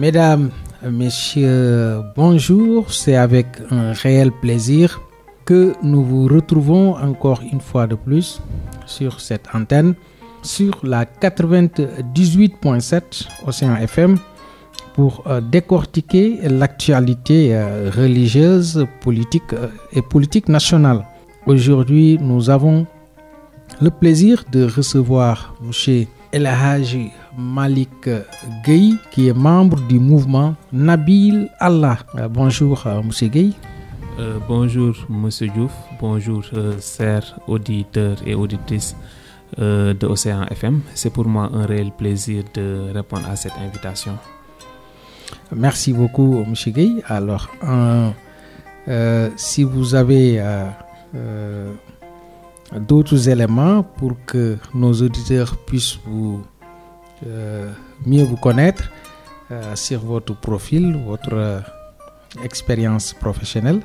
Mesdames, Messieurs, bonjour. C'est avec un réel plaisir que nous vous retrouvons encore une fois de plus sur cette antenne, sur la 98.7 Océan FM, pour décortiquer l'actualité religieuse, politique et politique nationale. Aujourd'hui, nous avons le plaisir de recevoir M. El Hadji Malick Gueye, qui est membre du mouvement Nabil Allah. Bonjour, M. Gueye. Bonjour, M. Diouf. Bonjour, chers auditeurs et auditrices de Océan FM. C'est pour moi un réel plaisir de répondre à cette invitation. Merci beaucoup, M. Gueye. Alors, si vous avez d'autres éléments pour que nos auditeurs puissent mieux vous connaître sur votre profil, votre expérience professionnelle.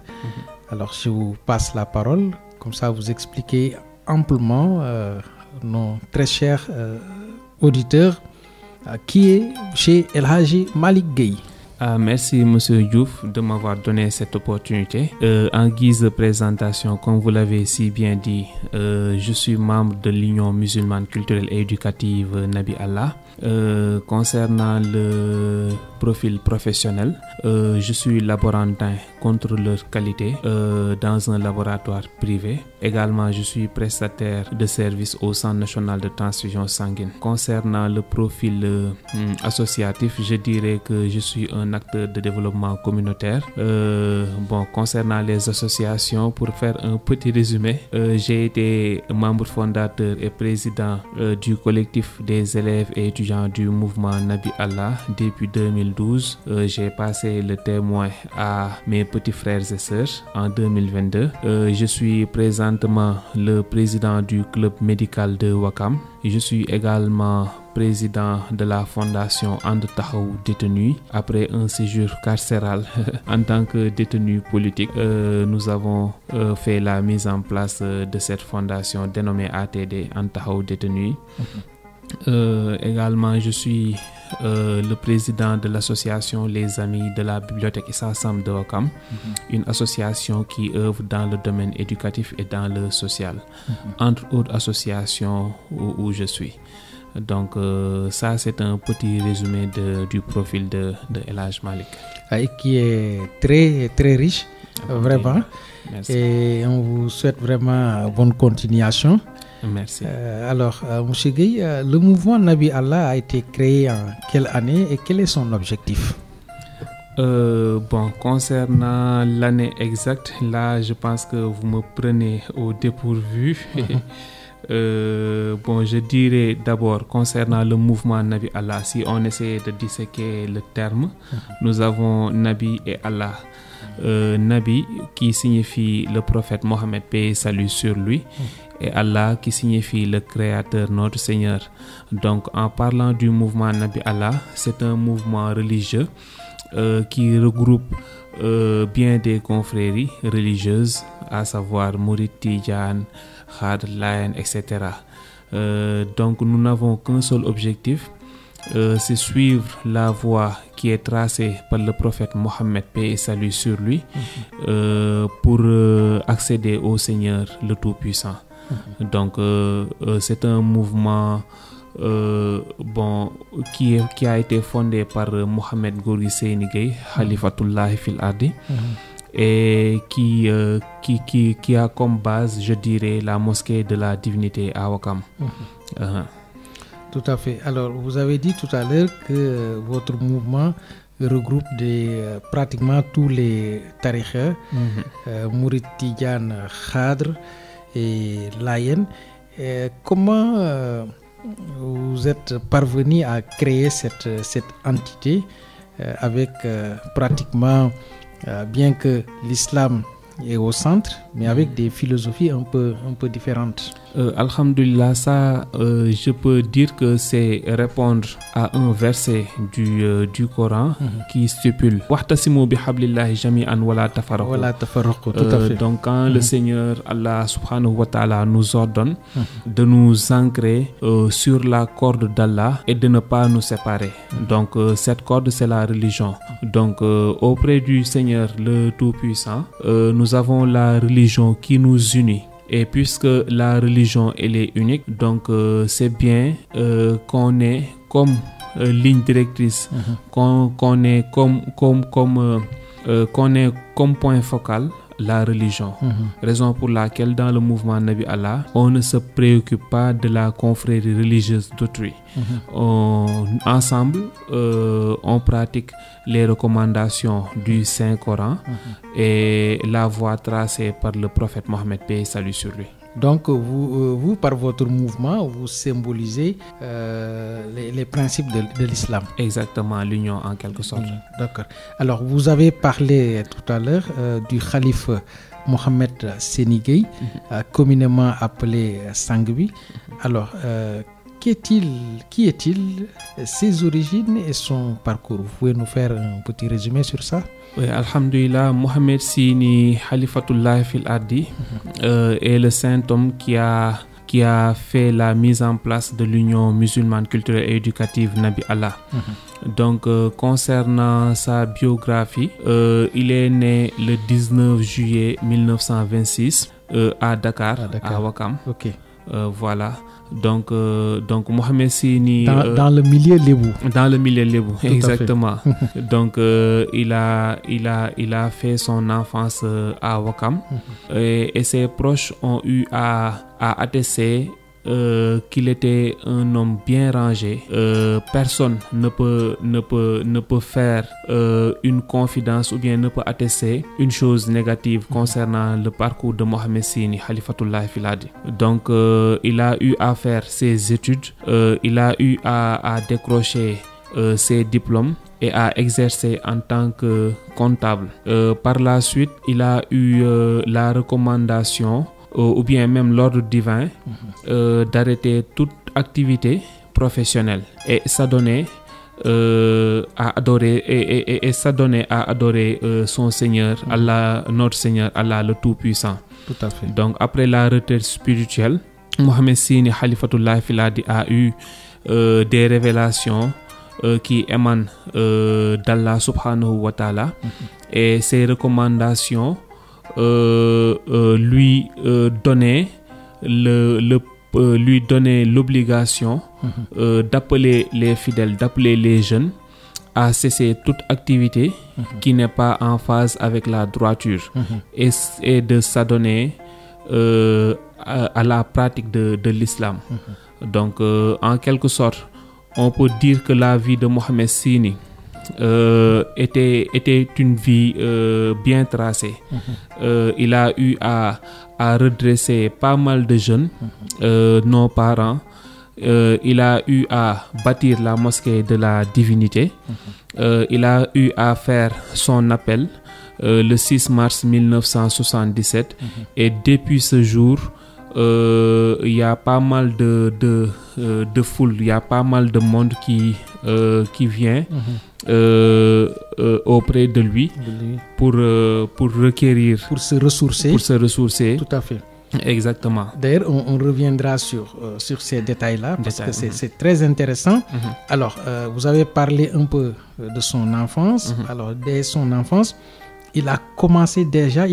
Alors, je vous passe la parole. Comme ça, vous expliquez amplement nos très chers auditeurs qui est chez El Hadji Malick Gueye. Merci M. Diouf de m'avoir donné cette opportunité. En guise de présentation, comme vous l'avez si bien dit, je suis membre de l'Union musulmane culturelle et éducative Nabil Allah. Concernant le profil professionnel, je suis laborantin contrôleur qualité dans un laboratoire privé. Également, je suis prestataire de services au Centre national de transfusion sanguine. Concernant le profil associatif, je dirais que je suis un acteur de développement communautaire. Concernant les associations, pour faire un petit résumé, j'ai été membre fondateur et président du collectif des élèves et étudiants du mouvement Nabil Allah depuis 2012. J'ai passé le témoin à mes petits frères et sœurs en 2022. Je suis présentement le président du club médical de Ouakam. Je suis également président de la fondation And Taxawu détenu. Après un séjour carcéral en tant que détenu politique, nous avons fait la mise en place de cette fondation dénommée ATD And Taxawu détenu. Également, je suis le président de l'association Les Amis de la Bibliothèque Issa Samb de Ouakam, une association qui œuvre dans le domaine éducatif et dans le social, entre autres associations où je suis. Donc ça, c'est un petit résumé du profil de El Hadji Malick. Et qui est très, très riche, vraiment. Merci. Et on vous souhaite vraiment bonne continuation. Merci. Alors, M. Gueye, le mouvement Nabil Allah a été créé en quelle année et quel est son objectif? Concernant l'année exacte, là, je pense que vous me prenez au dépourvu. Je dirais d'abord concernant le mouvement Nabil Allah, si on essaie de disséquer le terme, nous avons Nabi et Allah. Nabi qui signifie le prophète Mohammed, paix et salut sur lui, et Allah qui signifie le créateur, notre Seigneur. Donc en parlant du mouvement Nabil Allah, c'est un mouvement religieux qui regroupe bien des confréries religieuses, à savoir Mouride, Tidjane, Khadr, Layen, etc. Donc nous n'avons qu'un seul objectif, c'est suivre la voie qui est tracée par le prophète Mohammed, paix et salut sur lui, pour accéder au Seigneur le Tout-Puissant. Donc c'est un mouvement qui a été fondé par Mohamed Gorgui Seyni Gueye, Khalifatullah fil Ardi, et qui a comme base, je dirais, la mosquée de la divinité à Ouakam. Tout à fait. Alors, vous avez dit tout à l'heure que votre mouvement regroupe pratiquement tous les tariqa, Mouride, Tidjane, Khadr et Layen. Comment vous êtes parvenu à créer cette entité avec pratiquement, bien que l'islam est au centre, mais avec des philosophies un peu différentes. Alhamdulillah, ça, je peux dire que c'est répondre à un verset du Coran qui stipule Wahtasimu bihablillahi jami'an wala tafarraqu. Voilà, tafarraqu, tout à fait. Donc, quand le Seigneur Allah subhanahu wa ta'ala nous ordonne de nous ancrer sur la corde d'Allah et de ne pas nous séparer. Donc, cette corde, c'est la religion. Donc, auprès du Seigneur le Tout-Puissant, nous avons la religion qui nous unit. Et puisque la religion elle est unique, donc c'est bien qu'on ait comme ligne directrice, qu'on ait comme point focal la religion. Raison pour laquelle dans le mouvement Nabi Allah, on ne se préoccupe pas de la confrérie religieuse d'autrui. Ensemble, on pratique les recommandations du Saint-Coran et la voie tracée par le prophète Mohammed, paix et salut sur lui. Donc, vous, par votre mouvement, vous symbolisez les principes de l'islam. Exactement, l'union en quelque sorte. D'accord. Alors, vous avez parlé tout à l'heure du khalife Mohamed Séni, communément appelé Sangbi. Alors, qui est-il, ses origines et son parcours? Vous pouvez nous faire un petit résumé sur ça? Oui, alhamdulillah, Mohamed Sini Khalifatullah fil Ardi est le saint homme qui a fait la mise en place de l'Union musulmane culturelle et éducative Nabi Allah. Donc, concernant sa biographie, il est né le 19 juillet 1926 à Dakar, à Ouakam. Ok. Voilà. Donc Mohamed Sini dans le milieu lébou. Dans le milieu lébou, exactement. Donc il a fait son enfance à Ouakam et ses proches ont eu à attester qu'il était un homme bien rangé. Personne ne peut faire une confidence ou bien ne peut attester une chose négative concernant le parcours de Mohamed Sini Khalifatullah fil Ardi. Donc il a eu à faire ses études, il a eu à décrocher ses diplômes et à exercer en tant que comptable. Par la suite, il a eu la recommandation ou bien même l'ordre divin d'arrêter toute activité professionnelle et s'adonner à adorer son Seigneur, Allah, notre Seigneur, Allah le Tout-Puissant. Tout à fait. Donc après la retraite spirituelle, Mohamed Sini Khalifatullah fil Ardi a eu des révélations qui émanent d'Allah subhanahu wa ta'ala et ces recommandations lui donner l'obligation d'appeler les fidèles, d'appeler les jeunes à cesser toute activité qui n'est pas en phase avec la droiture et de s'adonner à la pratique de l'islam. Donc en quelque sorte, on peut dire que la vie de Mohamed Sini était une vie bien tracée. Il a eu à redresser pas mal de jeunes, nos parents. Il a eu à bâtir la mosquée de la divinité. Il a eu à faire son appel le 6 mars 1977 et depuis ce jour, il y a pas mal de foule, il y a pas mal de monde qui vient auprès de lui pour requérir, pour se ressourcer. Tout à fait. Exactement. D'ailleurs, on reviendra sur ces détails-là parce que c'est très intéressant. Alors, vous avez parlé un peu de son enfance. Alors, dès son enfance, il commençait déjà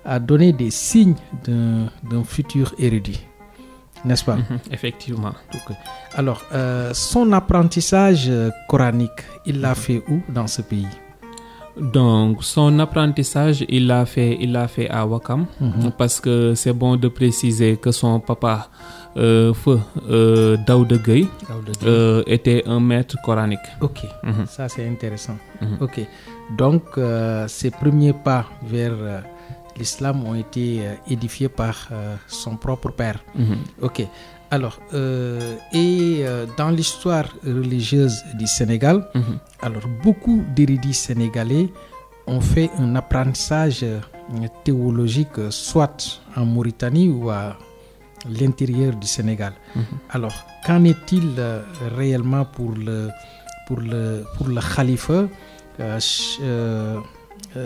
à donner des signes d'un futur érudit, n'est-ce pas? Effectivement. Okay. Alors, son apprentissage coranique, il l'a fait où dans ce pays? Donc, son apprentissage, il l'a fait à Ouakam, parce que c'est bon de préciser que son papa, Feu Daouda Gueye, était un maître coranique. Ok, ça c'est intéressant. Ok, donc ses premiers pas vers l'islam ont été édifiés par son propre père. Ok, alors, dans l'histoire religieuse du Sénégal, alors beaucoup d'érudits sénégalais ont fait un apprentissage théologique, soit en Mauritanie ou à l'intérieur du Sénégal. Alors, qu'en est-il réellement pour le khalife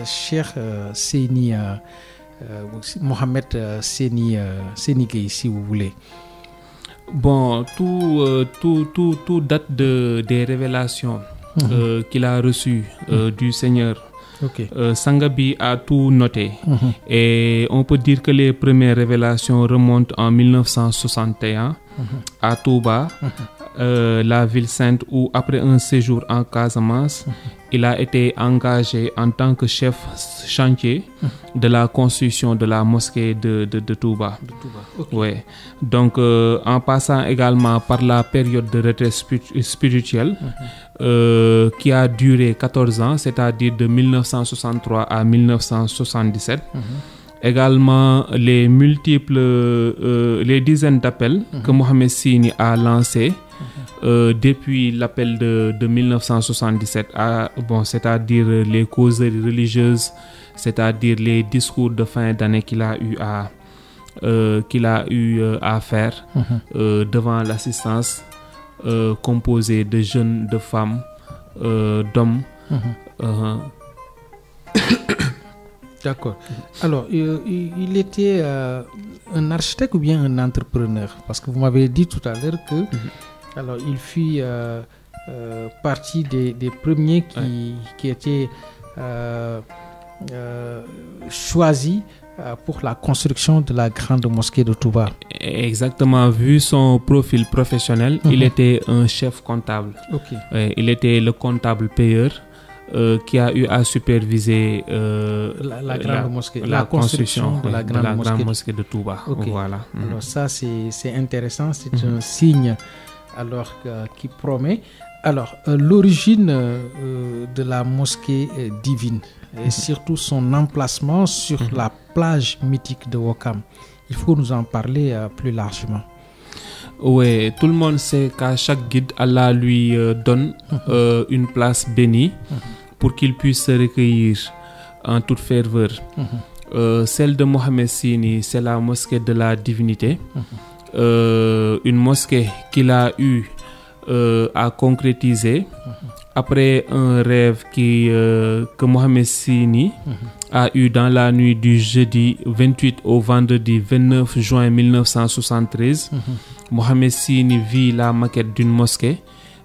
Cheikh Seyni Mohamed Seyni Gueye, si vous voulez? Bon, tout date des révélations qu'il a reçues du Seigneur. Sangabi a tout noté. Et on peut dire que les premières révélations remontent en 1961 à Touba, la ville sainte, où après un séjour en Casamance, il a été engagé en tant que chef chantier de la construction de la mosquée de Touba. Ouais. Donc en passant également par la période de retraite spirituelle qui a duré 14 ans, c'est-à-dire de 1963 à 1977. Également les dizaines d'appels que Mohamed Seyni a lancés depuis l'appel de 1977, c'est-à-dire les causeries religieuses, c'est-à-dire les discours de fin d'année qu'il a eu à faire devant l'assistance composée de jeunes, de femmes, d'hommes. D'accord. Alors, il était un architecte ou bien un entrepreneur? Parce que vous m'avez dit tout à l'heure que alors, il fit partie des premiers qui étaient choisis pour la construction de la grande mosquée de Touba. Exactement. Vu son profil professionnel, il était un chef comptable. Il était le comptable payeur qui a eu à superviser la grande mosquée, la construction de la grande mosquée de Touba. Voilà. Alors ça, c'est intéressant, c'est un signe alors qui promet. Alors, l'origine de la mosquée divine et surtout son emplacement sur la plage mythique de Ouakam, il faut nous en parler plus largement. Oui, tout le monde sait qu'à chaque guide, Allah lui donne une place bénie pour qu'il puisse se recueillir en toute ferveur. Celle de Mohamed Seyni, c'est la mosquée de la divinité. Une mosquée qu'il a eu à concrétiser après un rêve que Mohamed Seyni a eu dans la nuit du jeudi 28 au vendredi 29 juin 1973. Mohamed Seyni vit la maquette d'une mosquée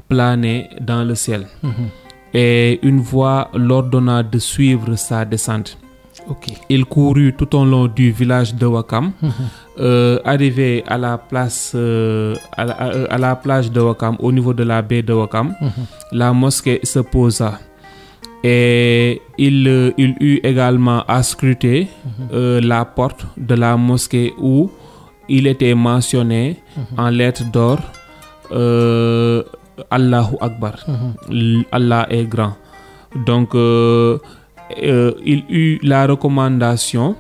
planer dans le ciel. Et une voix l'ordonna de suivre sa descente. Il courut tout au long du village de Ouakam. Arrivé à la place à la plage de Ouakam, au niveau de la baie de Ouakam, la mosquée se posa et il eut également à scruter la porte de la mosquée où il était mentionné en lettres d'or Allahu Akbar. Allah est grand. Donc il eut la recommandation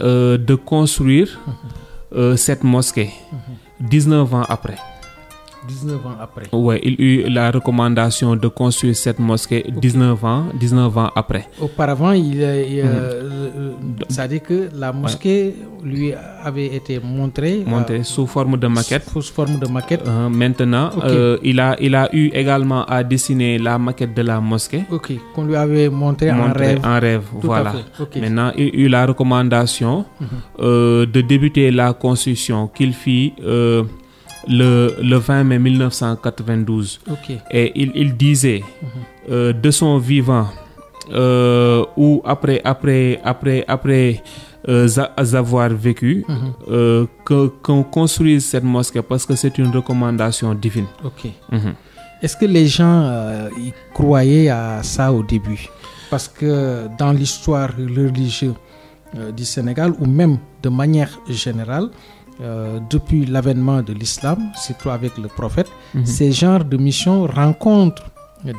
de construire cette mosquée 19 ans après. 19 ans après. Ouais, il eut la recommandation de construire cette mosquée 19 ans après. Auparavant, ça dit que la mosquée lui avait été montrée sous forme de maquette. Maintenant, il a eu également à dessiner la maquette de la mosquée. Qu'on lui avait montré en rêve. Voilà. Maintenant, il eut la recommandation de débuter la construction qu'il fit le 20 mai 1992. Et il disait de son vivant ou après avoir vécu qu'on construise cette mosquée parce que c'est une recommandation divine. Est-ce que les gens y croyaient à ça au début? Parce que dans l'histoire religieuse du Sénégal, ou même de manière générale, depuis l'avènement de l'islam, surtout avec le prophète, ces genres de missions rencontrent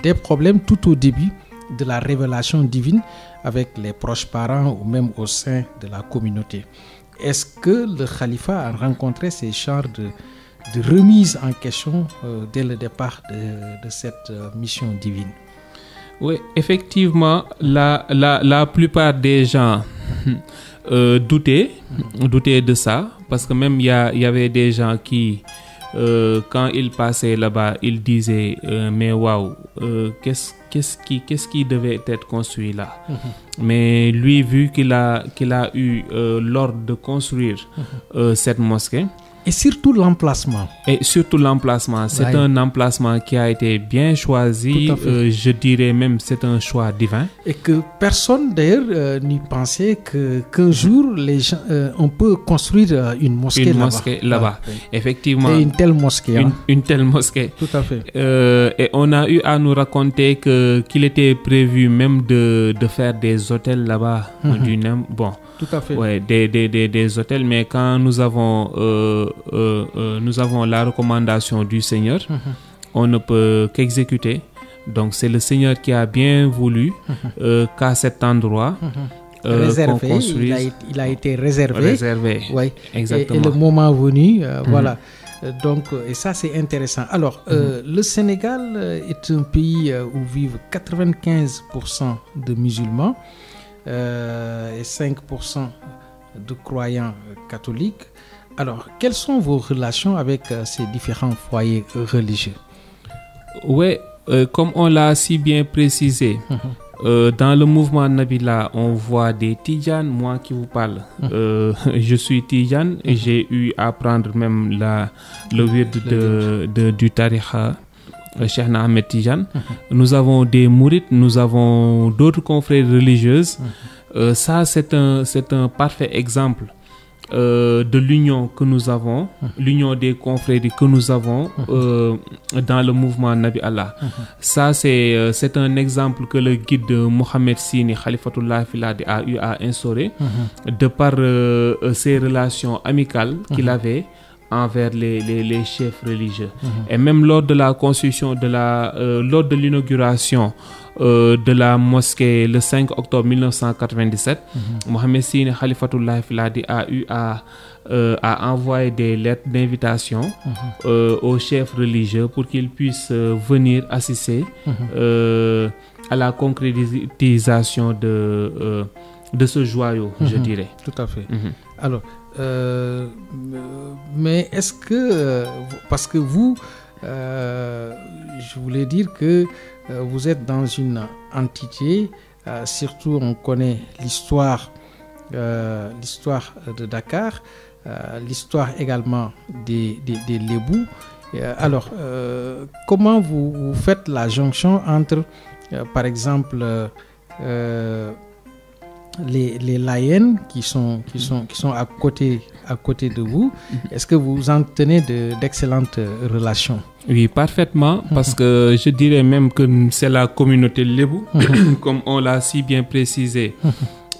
des problèmes tout au début de la révélation divine avec les proches parents ou même au sein de la communauté. Est-ce que le califat a rencontré ces genres de remise en question dès le départ de cette mission divine? Oui, effectivement, la plupart des gens douter de ça, parce que même il y avait des gens qui quand ils passaient là-bas, ils disaient mais waouh, qu'est-ce qui devait être construit là. Mais lui, vu qu'il a eu l'ordre de construire cette mosquée. Et surtout l'emplacement. C'est un emplacement qui a été bien choisi. Je dirais même c'est un choix divin. Et que personne d'ailleurs n'y pensait qu'un jour les gens, on peut construire une mosquée là-bas. Oui. Effectivement. Et une telle mosquée. Une telle mosquée. Tout à fait. Et on a eu à nous raconter qu'il était prévu même de faire des hôtels là-bas. Bon. Tout à fait. Ouais, des hôtels, mais quand nous avons la recommandation du Seigneur, on ne peut qu'exécuter. Donc c'est le Seigneur qui a bien voulu qu'à cet endroit réservé, qu'on construise. Il a été réservé. Ouais, exactement. Et le moment venu, voilà. Donc, et ça c'est intéressant. Alors, le Sénégal est un pays où vivent 95% de musulmans. Et 5% de croyants catholiques. Alors, quelles sont vos relations avec ces différents foyers religieux? Oui, comme on l'a si bien précisé, dans le mouvement Nabila, on voit des Tidjanes. Moi qui vous parle, je suis Tidjane et j'ai eu à prendre même le wird du Tariqa. Cheikh Ahmed Tidjane. Nous avons des mourides, nous avons d'autres confrères religieuses. Ça, c'est un parfait exemple de l'union que nous avons, l'union des confréries que nous avons dans le mouvement Nabi Allah. Ça, c'est un exemple que le guide Mohamed Sini Khalifatullah Filadi a eu à instaurer de par ses relations amicales qu'il avait envers les chefs religieux. Et même lors de la construction lors de l'inauguration de la mosquée le 5 octobre 1997, Mohamed Sine Khalifatullah Filadi a eu à envoyer des lettres d'invitation aux chefs religieux pour qu'ils puissent venir assister à la concrétisation de ce joyau, je dirais. Tout à fait. Alors, mais est-ce que, parce que vous, je voulais dire que vous êtes dans une entité, surtout on connaît l'histoire de Dakar, l'histoire également des Lébou. Alors, comment vous faites la jonction entre, par exemple, les Layènes qui sont à côté de vous? Est-ce que vous entretenez d'excellentes relations? Oui, parfaitement, parce que je dirais même que c'est la communauté Lébou, comme on l'a si bien précisé.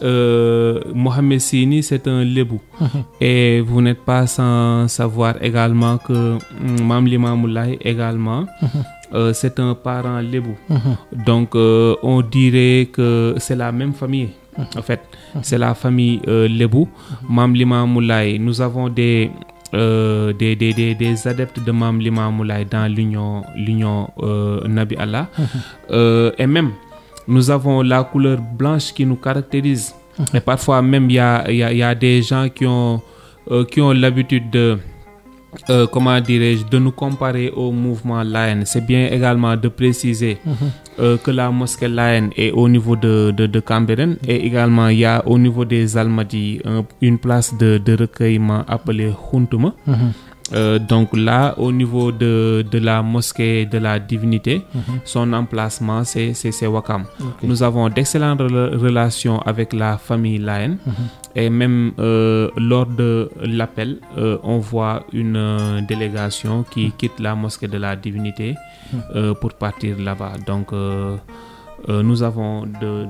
Mohamed Sini, c'est un Lébou. Et vous n'êtes pas sans savoir également que Mam Limamoulaye également, c'est un parent Lébou. Donc, on dirait que c'est la même famille. En fait, c'est la famille Lébou. Mam Limamoulaye, nous avons des adeptes de Mam Limamoulaye dans l'union Nabi Allah. Et même, nous avons la couleur blanche qui nous caractérise. Et parfois même, il y a des gens qui ont l'habitude de nous comparer au mouvement Layène. C'est bien également de préciser que la mosquée Layène est au niveau de Cambérène, et également il y a au niveau des Almadies une place de recueillement appelée Khuntouma. Donc là, au niveau de la mosquée de la divinité, son emplacement c'est Wakam. Nous avons d'excellentes relations avec la famille Layène. Et même lors de l'appel, on voit une délégation qui quitte la mosquée de la divinité pour partir là-bas. Donc nous avons de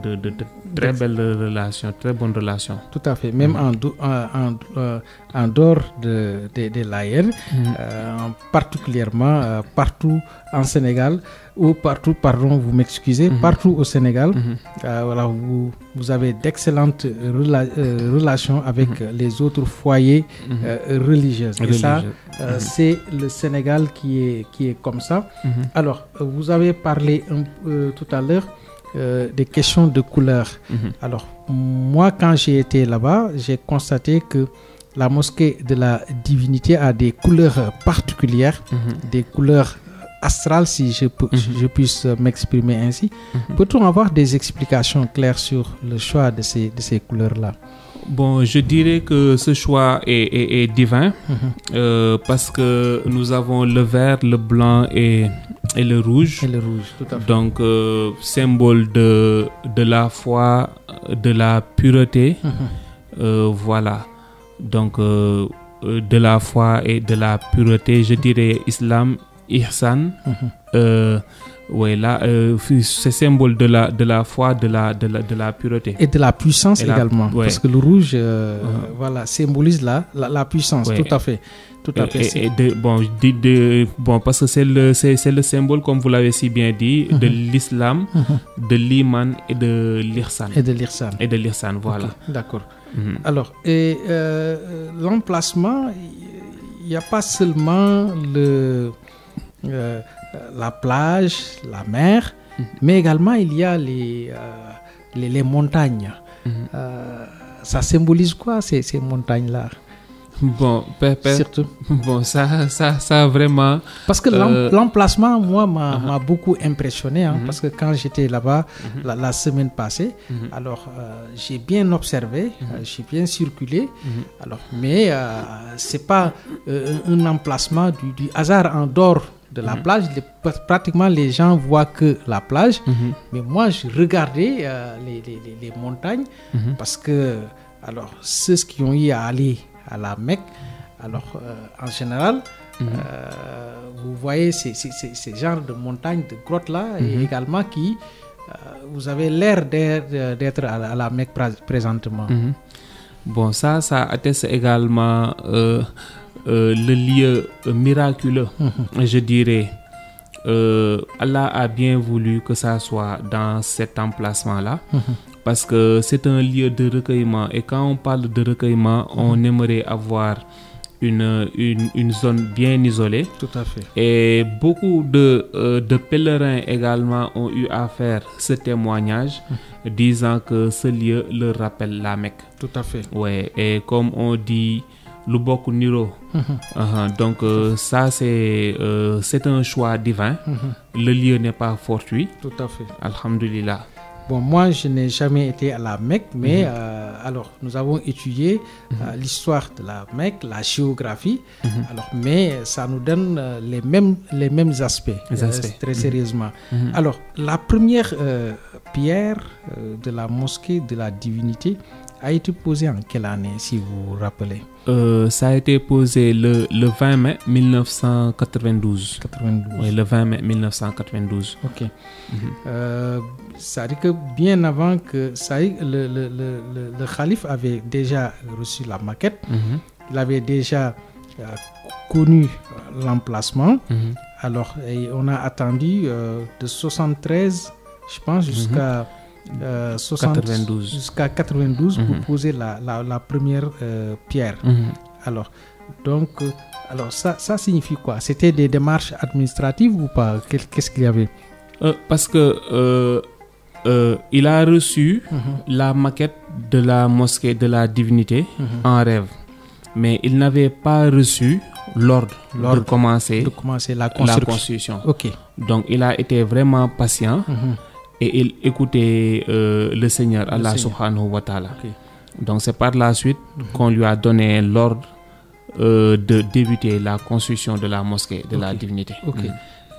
très belles relations, très bonnes relations. Tout à fait. Même en dehors des Layènes, particulièrement partout en Sénégal, ou partout, pardon, vous m'excusez, partout au Sénégal, voilà, vous avez d'excellentes relations avec les autres foyers religieux. Et ça, c'est le Sénégal qui est comme ça. Alors, vous avez parlé tout à l'heure des questions de couleur. Alors, moi, quand j'ai été là-bas, j'ai constaté que la mosquée de la divinité a des couleurs particulières, des couleurs astrales, si je puisse m'exprimer ainsi. Peut-on avoir des explications claires sur le choix de ces couleurs-là? Bon, je dirais que ce choix est divin parce que nous avons le vert, le blanc et le rouge. Et le rouge, tout à fait. Donc, symbole de la foi, de la pureté. Voilà. Donc, de la foi et de la pureté, je dirais islam, ihsan. Ouais, là, c'est symbole de la foi, de la pureté. Et de la puissance également. Ouais. Parce que le rouge, voilà, symbolise la puissance, ouais. Tout à fait. Tout à fait. Bon, parce que c'est le symbole, comme vous l'avez si bien dit, de l'islam, de l'iman et de l'ihsan. Et de l'ihsan. Voilà. Okay, d'accord. Alors, l'emplacement, il n'y a pas seulement la plage, la mer, mais également il y a les montagnes. Ça symbolise quoi ces montagnes-là? Bon, surtout. Bon, ça vraiment. Parce que l'emplacement, moi, m'a beaucoup impressionné, parce que quand j'étais là-bas la semaine passée, alors j'ai bien observé, j'ai bien circulé. Alors, mais c'est pas un emplacement du hasard en dehors de la plage. Pratiquement les gens voient que la plage, mais moi je regardais les montagnes parce que alors ceux qui ont eu à aller à la Mecque, alors en général vous voyez ces genres de montagnes, de grottes là, et également qui vous avez l'air d'être à la Mecque présentement. Bon, ça atteste également le lieu miraculeux, je dirais. Allah a bien voulu que ça soit dans cet emplacement-là, parce que c'est un lieu de recueillement. Et quand on parle de recueillement, on aimerait avoir une zone bien isolée. Tout à fait. Et beaucoup de pèlerins également ont eu à faire ce témoignage, disant que ce lieu leur rappelle la Mecque. Tout à fait. Ouais, et comme on dit, Lubok Niro. Donc ça c'est un choix divin. Le lieu n'est pas fortuit. Tout à fait. Alhamdulillah. Bon, moi je n'ai jamais été à la Mecque, mais alors nous avons étudié l'histoire de la Mecque, la géographie. Alors, mais ça nous donne les mêmes aspects. Très sérieusement. Alors, la première pierre de la mosquée de la divinité a été posée en quelle année, si vous vous rappelez? Ça a été posé le 20 mai 1992. Oui, le 20 mai 1992. Ok. Ça dit que bien avant que ça y, le calife avait déjà reçu la maquette, il avait déjà connu l'emplacement. Alors, on a attendu de 73, je pense, jusqu'à 92 pour poser la première pierre. Alors, donc, ça signifie quoi? C'était des démarches administratives ou pas? Qu'est-ce qu'il y avait? Parce que il a reçu la maquette de la mosquée de la divinité en rêve, mais il n'avait pas reçu l'ordre de commencer la construction. Okay. Donc il a été vraiment patient et il écoutait le Seigneur, Allah subhanahu wa ta'ala. Okay. Donc c'est par la suite qu'on lui a donné l'ordre de débuter la construction de la mosquée de la divinité. Okay.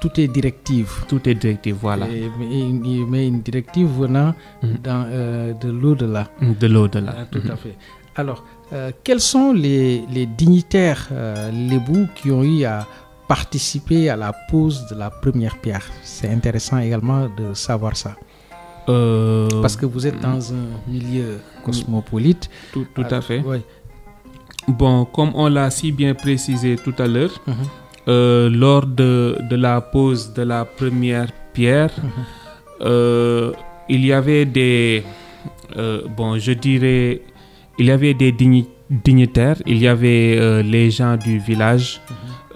Tout est directive. Tout est directive, voilà. Mais une directive venant de l'au-delà. De l'au-delà. Tout à fait. Alors, quels sont les dignitaires lébous qui ont eu à participer à la pose de la première pierre? C'est intéressant également de savoir ça. Parce que vous êtes dans un milieu cosmopolite. Tout à fait. Oui. Bon, comme on l'a si bien précisé tout à l'heure, lors de la pose de la première pierre, il y avait des il y avait des dignitaires, il y avait les gens du village.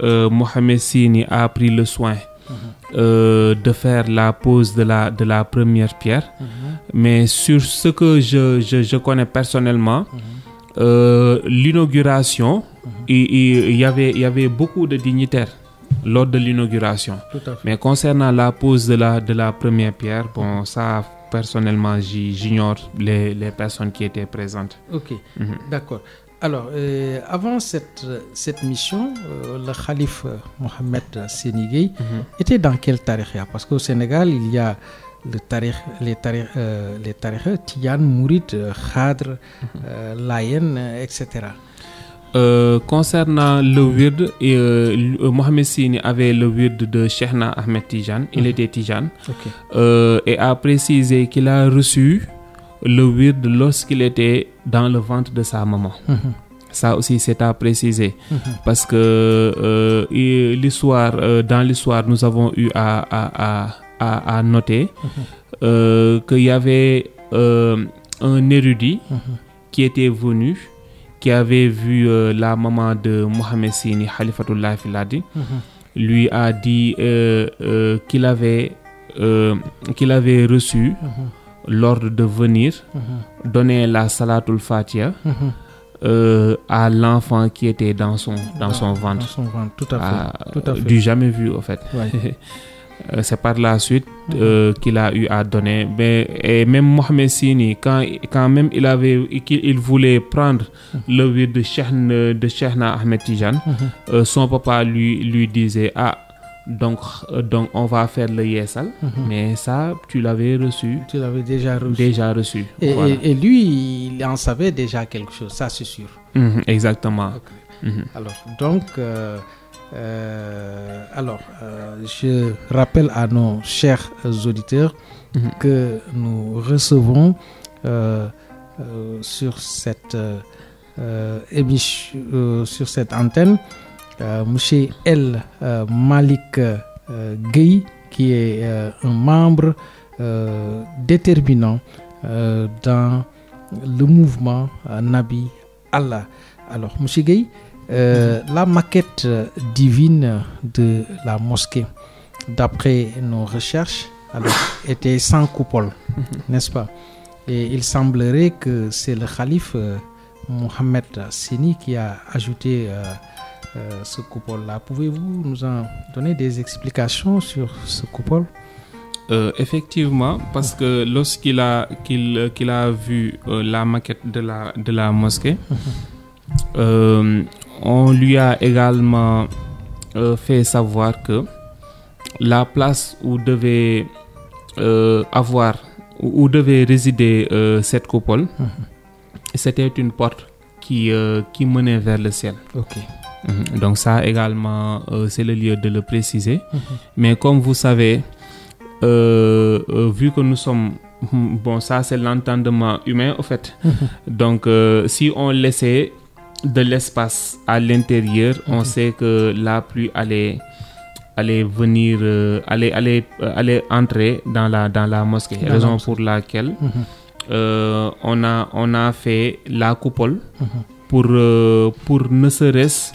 Mohamed Sini a pris le soin de faire la pose de la première pierre. Mais sur ce que je connais personnellement, l'inauguration, il y avait beaucoup de dignitaires lors de l'inauguration. Mais concernant la pose de la première pierre, bon, ça personnellement j'ignore les personnes qui étaient présentes. Ok, d'accord. Alors, avant cette mission, le calife Mohamed Séni Gueye était dans quel tariqa? Parce qu'au Sénégal, il y a les tariqa Tidiane, Mouride, Khadr, Layen, etc. Concernant le wird, Mohamed Séni avait le wird de Cheikhna Ahmed Tidiane, il était Tidiane, et a précisé qu'il a reçu le wird lorsqu'il était dans le ventre de sa maman. Ça aussi c'est à préciser, parce que dans l'histoire nous avons eu à noter qu'il y avait un érudit qui était venu, qui avait vu la maman de Mohamed Séni, Khalifatullah Filadi, lui a dit qu'il avait reçu l'ordre de venir donner la salatul fatiha à l'enfant qui était dans son ventre. Dans son ventre, tout à fait. Du jamais vu, en fait. Ouais. C'est par la suite qu'il a eu à donner. Et même Mohamed Séni, quand même il voulait prendre le wird de Cheikhna Ahmed Tidiane, son papa lui disait donc on va faire le yesal, mais ça tu l'avais reçu. Tu l'avais déjà reçu. Voilà. Et lui, il en savait déjà quelque chose, ça c'est sûr. Exactement. Okay. Alors donc je rappelle à nos chers auditeurs que nous recevons sur cette émission, sur cette antenne, Monsieur El Malik Gueye, qui est un membre déterminant dans le mouvement Nabi Allah. Alors, Monsieur Gueye, la maquette divine de la mosquée, d'après nos recherches, était sans coupole, n'est-ce pas? Et il semblerait que c'est le calife Mohamed Séni qui a ajouté ce coupole-là. Pouvez-vous nous en donner des explications sur ce coupole? Effectivement, parce que lorsqu'il a vu la maquette de la mosquée, on lui a également fait savoir que la place où devait résider cette coupole, c'était une porte qui menait vers le ciel. Okay. Donc ça également, c'est le lieu de le préciser. Mais comme vous savez, vu que nous sommes... Bon, ça c'est l'entendement humain en fait. Donc si on laissait de l'espace à l'intérieur, on sait que la pluie allait venir, allait entrer dans la mosquée. Raison pour laquelle on a fait la coupole pour ne serait-ce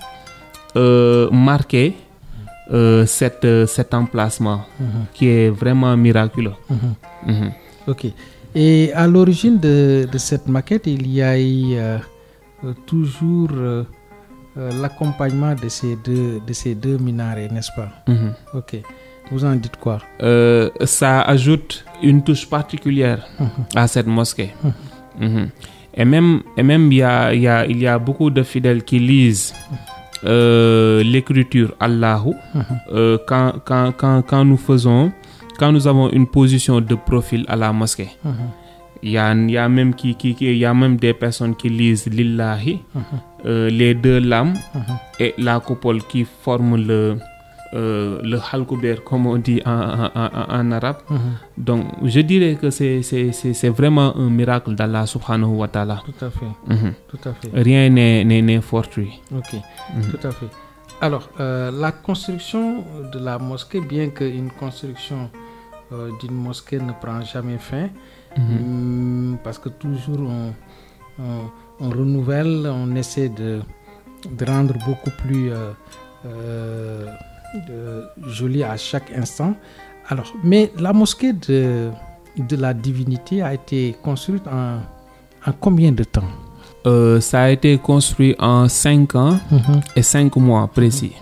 marquer cet emplacement qui est vraiment miraculeux. Ok. Et à l'origine de cette maquette, il y a eu toujours l'accompagnement de ces deux minarets, n'est-ce pas? Ok. Vous en dites quoi? Ça ajoute une touche particulière à cette mosquée. Et même il y a beaucoup de fidèles qui lisent l'écriture Allahu quand nous avons une position de profil à la mosquée. Il y a même des personnes qui lisent Lillahi, les deux lames et la coupole qui forment le halkouber, comme on dit en arabe. Donc je dirais que c'est vraiment un miracle d'Allah subhanahu wa ta'ala. Tout à fait. Tout à fait. Rien n'est fortuit. Ok, tout à fait. Alors, la construction de la mosquée, bien qu'une construction d'une mosquée ne prend jamais fin, parce que toujours on renouvelle, on essaie de rendre beaucoup plus jolie à chaque instant. Alors, mais la mosquée de la divinité a été construite en combien de temps? Ça a été construit en 5 ans et 5 mois précis.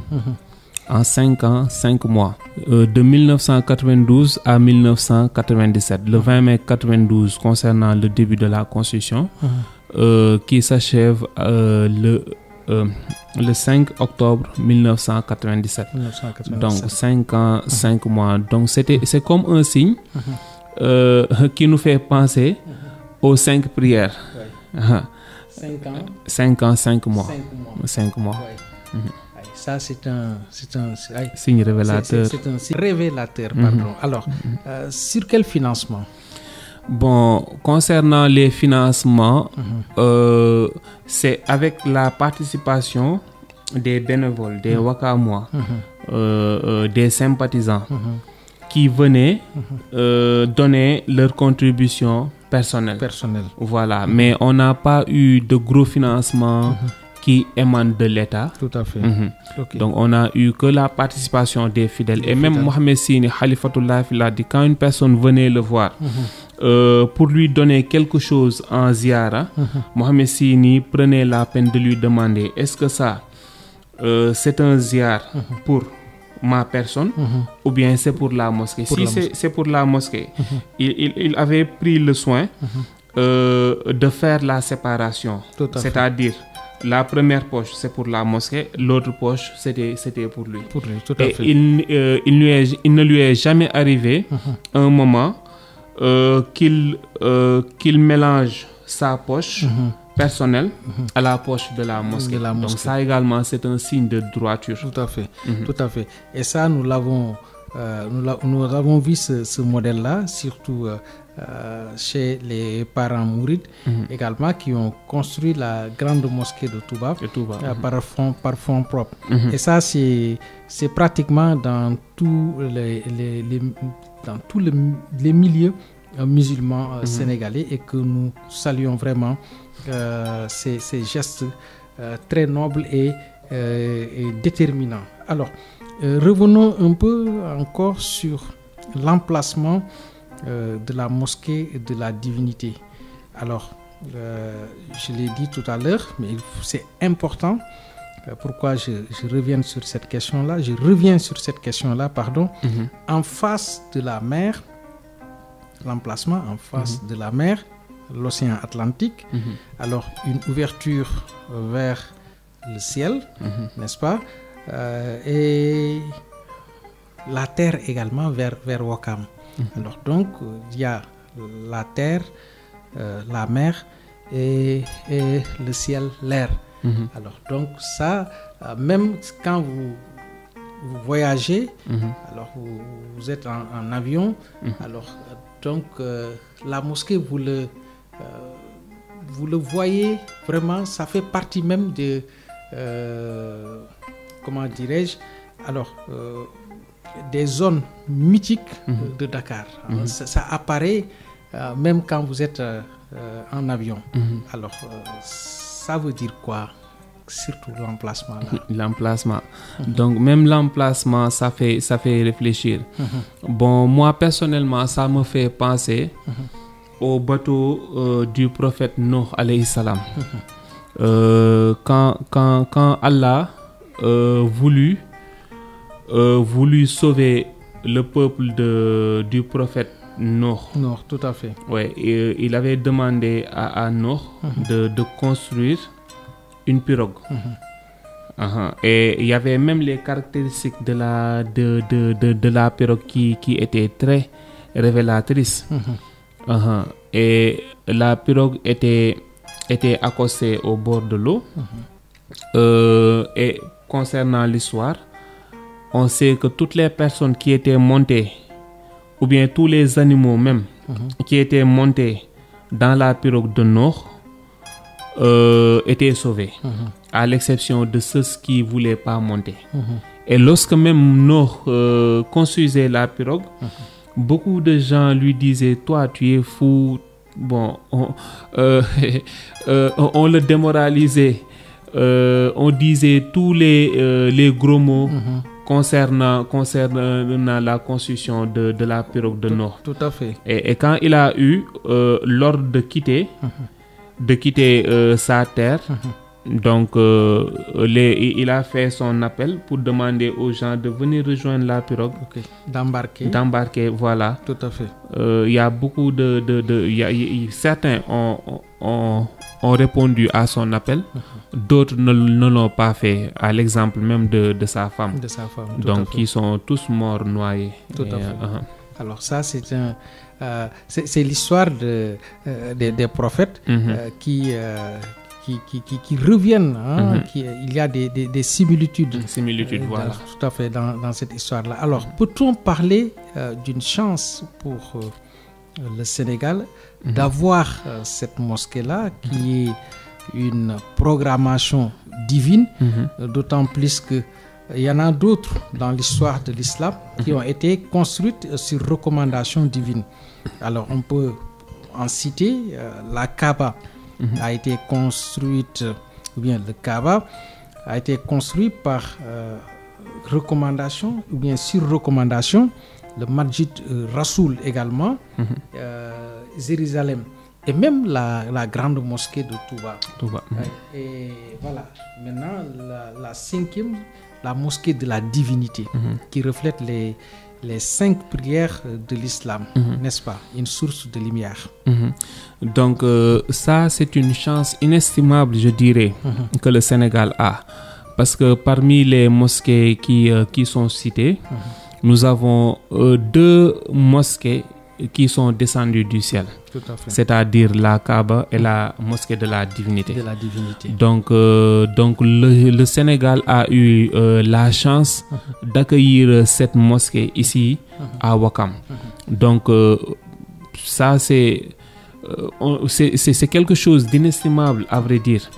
En 5 ans, 5 mois. De 1992 à 1997. Le 20 mai 92 concernant le début de la construction, qui s'achève le 5 octobre 1997. Donc 5 ans, 5 mois. Donc c'est comme un signe qui nous fait penser aux 5 prières. 5 ans, 5 mois. 5 mois. Ça, c'est un signe révélateur. C'est un signe révélateur, pardon. Alors, sur quel financement? Bon, concernant les financements, c'est avec la participation des bénévoles, des Wakamois, des sympathisants qui venaient donner leur contribution personnelle. Voilà, mais on n'a pas eu de gros financement qui émanent de l'État. Tout à fait. Okay. Donc on a eu que la participation des fidèles. Et même Mohamed Sini, Khalifatullah Fila, dit quand une personne venait le voir pour lui donner quelque chose en ziara, Mohamed Sini prenait la peine de lui demander est-ce que ça c'est un ziar pour ma personne ou bien c'est pour la mosquée. Si c'est pour la mosquée, il avait pris le soin de faire la séparation. C'est-à-dire la première poche c'est pour la mosquée, l'autre poche c'était pour lui. Tout à fait. Il ne lui est jamais arrivé un moment qu'il mélange sa poche personnelle à la poche de la mosquée. Donc ça également c'est un signe de droiture. Tout à fait. Tout à fait. Et ça nous l'avons vu ce modèle-là, surtout chez les parents mourides également qui ont construit la grande mosquée de Touba, par fonds propres. Et ça c'est pratiquement dans tous les milieux musulmans sénégalais, et que nous saluons vraiment ces gestes très nobles et déterminants. Alors, revenons un peu encore sur l'emplacement de la mosquée de la divinité. Alors, je l'ai dit tout à l'heure, mais c'est important. Pourquoi je reviens sur cette question-là? En face de la mer, l'emplacement en face de la mer, l'océan Atlantique. Alors, une ouverture vers le ciel, n'est-ce pas? Et la terre également vers Ouakam. Alors donc il y a la terre, la mer et le ciel, l'air. Alors donc ça, même quand vous voyagez, alors vous êtes en avion, alors donc la mosquée vous le voyez vraiment, ça fait partie même de comment dirais-je, alors des zones mythiques de Dakar. Ça apparaît même quand vous êtes en avion. Alors ça veut dire quoi? Surtout l'emplacement là. L'emplacement. Donc même l'emplacement ça fait réfléchir. Bon, moi personnellement ça me fait penser au bateau du prophète Nuh alayhi salam. Quand Allah voulut sauver le peuple du prophète Nuh. Tout à fait. Ouais, il avait demandé à Nuh de construire une pirogue. Et il y avait même les caractéristiques de la pirogue qui étaient très révélatrices. Et la pirogue était accostée au bord de l'eau. Et concernant l'histoire, on sait que toutes les personnes qui étaient montées, ou bien tous les animaux même, qui étaient montés dans la pirogue de Nuh, étaient sauvés, à l'exception de ceux qui ne voulaient pas monter. Et lorsque même Nuh construisait la pirogue, beaucoup de gens lui disaient « Toi, tu es fou ». Bon, on le démoralisait. On disait tous les gros mots concernant la construction de la pirogue de Noé. Tout à fait. Et quand il a eu l'ordre de quitter sa terre, donc il a fait son appel pour demander aux gens de venir rejoindre la pirogue, d'embarquer, voilà. Tout à fait. Il y a beaucoup certains ont répondu à son appel, d'autres ne l'ont pas fait, à l'exemple même de sa femme. Donc qui sont tous morts noyés. Tout à fait. Alors ça, c'est l'histoire des prophètes qui reviennent. Il y a des similitudes. Voilà. Tout à fait dans cette histoire-là. Alors, peut-on parler d'une chance pour le Sénégal d'avoir cette mosquée-là qui est une programmation divine, d'autant plus que il y en a d'autres dans l'histoire de l'islam qui ont été construites sur recommandation divine. Alors, on peut en citer la Kaaba a été construite, ou bien le Kaaba a été construit par recommandation ou bien sur recommandation. Le Masjid Rasoul également, Jérusalem, et même la grande mosquée de Touba. Et voilà, maintenant la cinquième, la mosquée de la divinité, qui reflète les 5 prières de l'islam, n'est-ce pas? Une source de lumière. Donc ça, c'est une chance inestimable, je dirais, que le Sénégal a. Parce que parmi les mosquées qui sont citées, nous avons 2 mosquées qui sont descendues du ciel. Tout à fait. C'est-à-dire la Kaaba et la mosquée de la divinité. Donc le Sénégal a eu la chance d'accueillir cette mosquée ici à Ouakam. Donc ça c'est quelque chose d'inestimable, à vrai dire.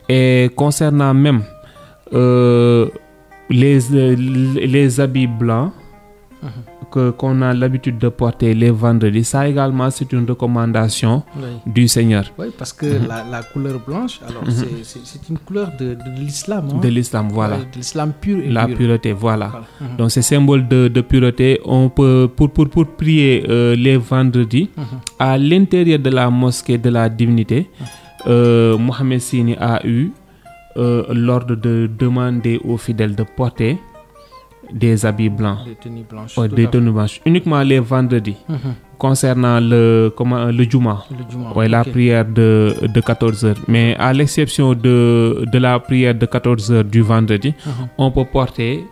Et concernant même les habits blancs qu'on a l'habitude de porter les vendredis, ça également c'est une recommandation du Seigneur. Oui, parce que la couleur blanche, alors c'est une couleur de l'islam. De l'islam, voilà. De l'islam pur et la pur. Pureté, voilà. Donc c'est symbole de pureté. On peut pour prier les vendredis à l'intérieur de la mosquée de la divinité. Mohamed Sini a eu l'ordre de demander aux fidèles de porter des habits blancs, des tenues blanches, uniquement les vendredis. Concernant le Juma, la prière de 14h. Mais à l'exception de la prière de 14h du vendredi, on peut porter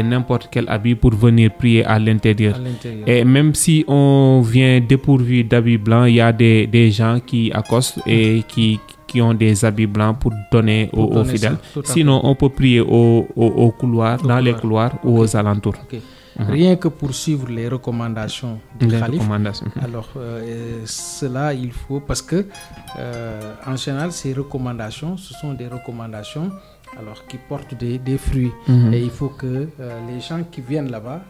n'importe quel habit pour venir prier à l'intérieur. Et même si on vient dépourvu d'habits blancs, il y a des gens qui accostent et qui ont des habits blancs pour donner aux fidèles. Sinon, on peut prier au couloir, dans les couloirs ou aux alentours. Rien que pour suivre les recommandations du Khalif. Alors, cela, il faut, parce que en général, ces recommandations, ce sont des recommandations qui portent des fruits. Et il faut que les gens qui viennent là-bas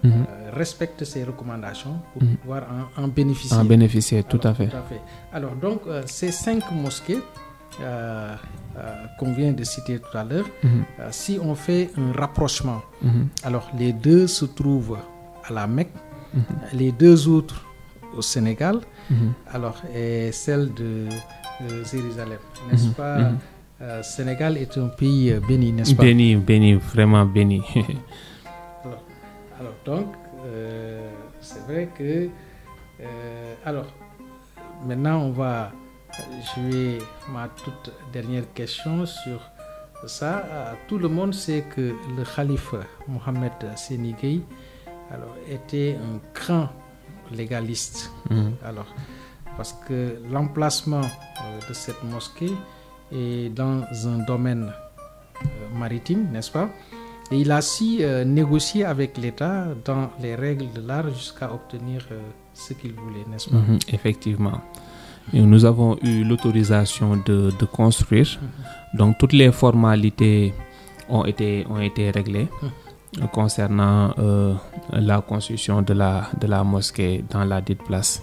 respectent ces recommandations pour pouvoir en bénéficier. En bénéficier, tout à fait. Alors, donc, ces 5 mosquées qu'on vient de citer tout à l'heure, si on fait un rapprochement, alors les 2 se trouvent à la Mecque, les 2 autres au Sénégal, alors et celle de Jérusalem, n'est-ce pas? Sénégal est un pays béni, n'est-ce pas? Béni, vraiment béni. alors donc, c'est vrai que alors maintenant je vais ma toute dernière question sur ça. Tout le monde sait que le Khalife Mohamed Seni Gueye était un grand légaliste. Alors, parce que l'emplacement de cette mosquée est dans un domaine maritime, n'est-ce pas? Et il a su négocier avec l'État dans les règles de l'art jusqu'à obtenir ce qu'il voulait, n'est-ce pas? Effectivement. Et nous avons eu l'autorisation de construire. Donc toutes les formalités ont été réglées concernant la construction de la mosquée dans la dite place.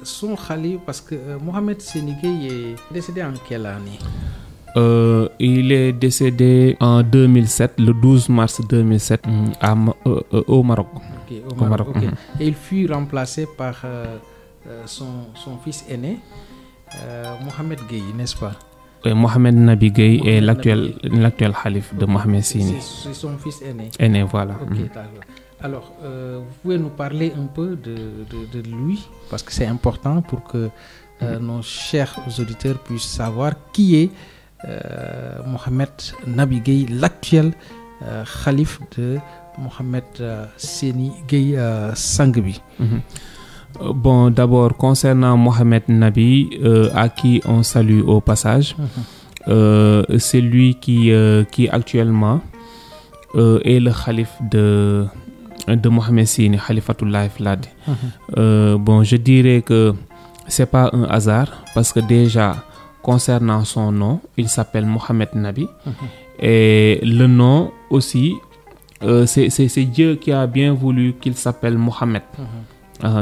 Son Khalif, parce que Mohamed Seni Gueye est décédé en quelle année? Il est décédé en 2007, le 12 mars 2007, au Maroc. Okay, au Maroc. Okay. Et il fut remplacé par son fils aîné, Mohamed Gueye, n'est-ce pas? Mohamed Nabi Gueye est l'actuel calife de Mohamed Sini. C'est son fils aîné. Aîné, voilà. Okay, alors, vous pouvez nous parler un peu de lui, parce que c'est important pour que nos chers auditeurs puissent savoir qui est Mohamed Nabi Gueye, l'actuel calife de Mohamed Sini Gueye Sangbi. Bon, d'abord, concernant Mohamed Nabi, à qui on salue au passage, c'est lui qui actuellement est le calife de Mohamed Sini, Khalifatullah Fladi. Bon, je dirais que c'est pas un hasard, parce que déjà, concernant son nom, il s'appelle Mohamed Nabi. Et le nom aussi, c'est Dieu qui a bien voulu qu'il s'appelle Mohamed.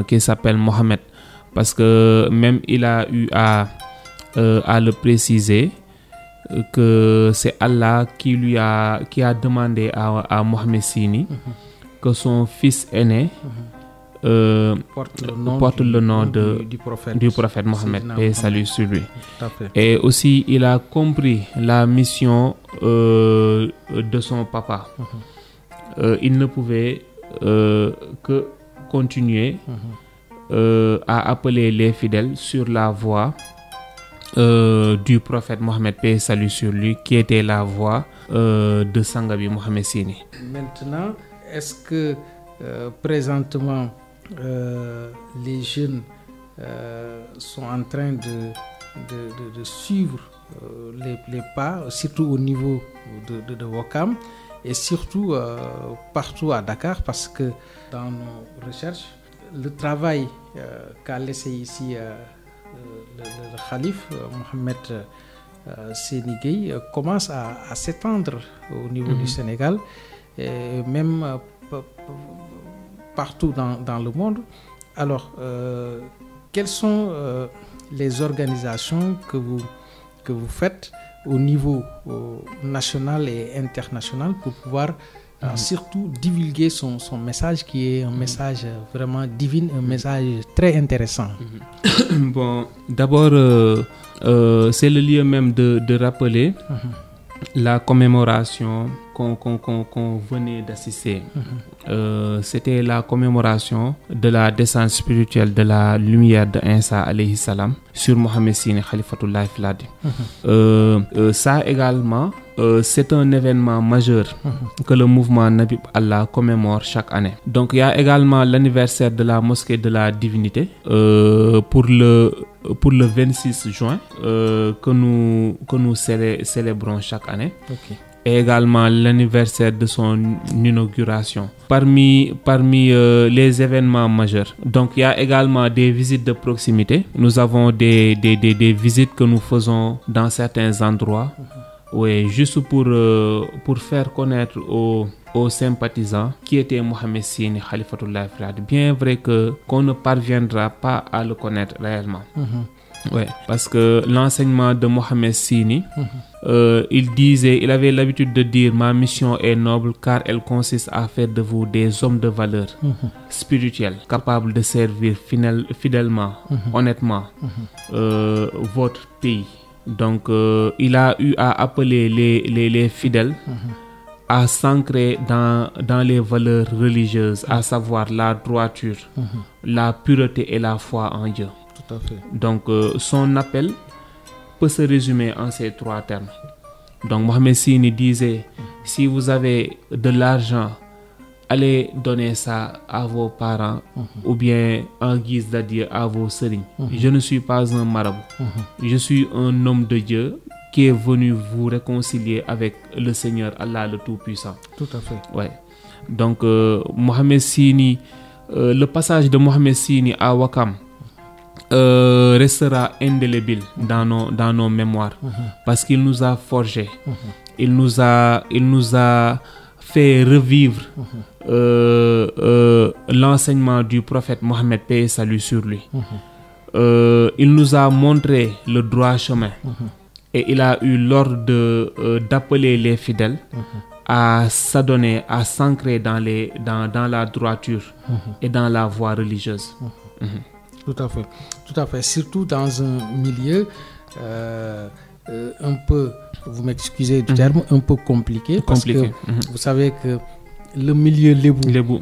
Qu'il s'appelle Mohamed, parce que même il a eu à le préciser que c'est Allah qui a demandé à Mohamed Sini que son fils aîné porte le nom du prophète Mohammed, paix et salut sur lui. Et aussi il a compris la mission de son papa. Il ne pouvait que continuer à appeler les fidèles sur la voie du prophète Mohammed, paix et salut sur lui, qui était la voie de Sangabi Mohamed Sini. Maintenant, est-ce que présentement les jeunes sont en train de suivre les pas, surtout au niveau de Ouakam et surtout partout à Dakar, parce que dans nos recherches, le travail qu'a laissé ici le calife Mohamed Sini Gueye commence à s'étendre au niveau du Sénégal et même partout dans le monde. Alors, quelles sont les organisations que vous faites au niveau national et international pour pouvoir surtout divulguer son message, qui est un message vraiment divin, un message très intéressant? Bon, d'abord, c'est le lieu même de rappeler la commémoration qu'on venait d'assister. C'était la commémoration de la descente spirituelle de la lumière de Isa alayhi salam sur Mohamed Sini Khalifatullah Fladi. Ça également, c'est un événement majeur que le mouvement Nabib Allah commémore chaque année. Donc il y a également l'anniversaire de la mosquée de la divinité pour le 26 juin que nous célébrons chaque année. Okay. Et également l'anniversaire de son inauguration. Parmi les événements majeurs, donc il y a également des visites de proximité. Nous avons des visites que nous faisons dans certains endroits, oui, juste pour faire connaître aux sympathisants qui était Mohamed Sini Khalifatullah Fladi. Bien vrai qu'on ne parviendra pas à le connaître réellement. Ouais, parce que l'enseignement de Mohamed Sini, il avait l'habitude de dire: ma mission est noble car elle consiste à faire de vous des hommes de valeur spirituelle, capables de servir fidèlement, honnêtement votre pays. Donc il a eu à appeler les fidèles à s'ancrer dans les valeurs religieuses, à savoir la droiture, la pureté et la foi en Dieu. Tout à fait. Donc son appel peut se résumer en ces trois termes. Donc Mohamed Sini disait: si vous avez de l'argent, allez donner ça à vos parents ou bien en guise d'adieu à vos sëriñ. Je ne suis pas un marabout. Je suis un homme de Dieu qui est venu vous réconcilier avec le Seigneur Allah le Tout-Puissant. Tout à fait. Ouais. Donc Mohamed Sini, le passage de Mohamed Sini à Ouakam restera indélébile dans nos mémoires, parce qu'il nous a forgés. Il nous a fait revivre l'enseignement du prophète Mohammed, paix et salut sur lui. Il nous a montré le droit chemin. et il a eu l'ordre d'appeler les fidèles à s'adonner, à s'ancrer dans la droiture et dans la voie religieuse. Tout à fait. Surtout dans un milieu un peu, vous m'excusez du terme, un peu compliqué. Parce que vous savez que le milieu lébou,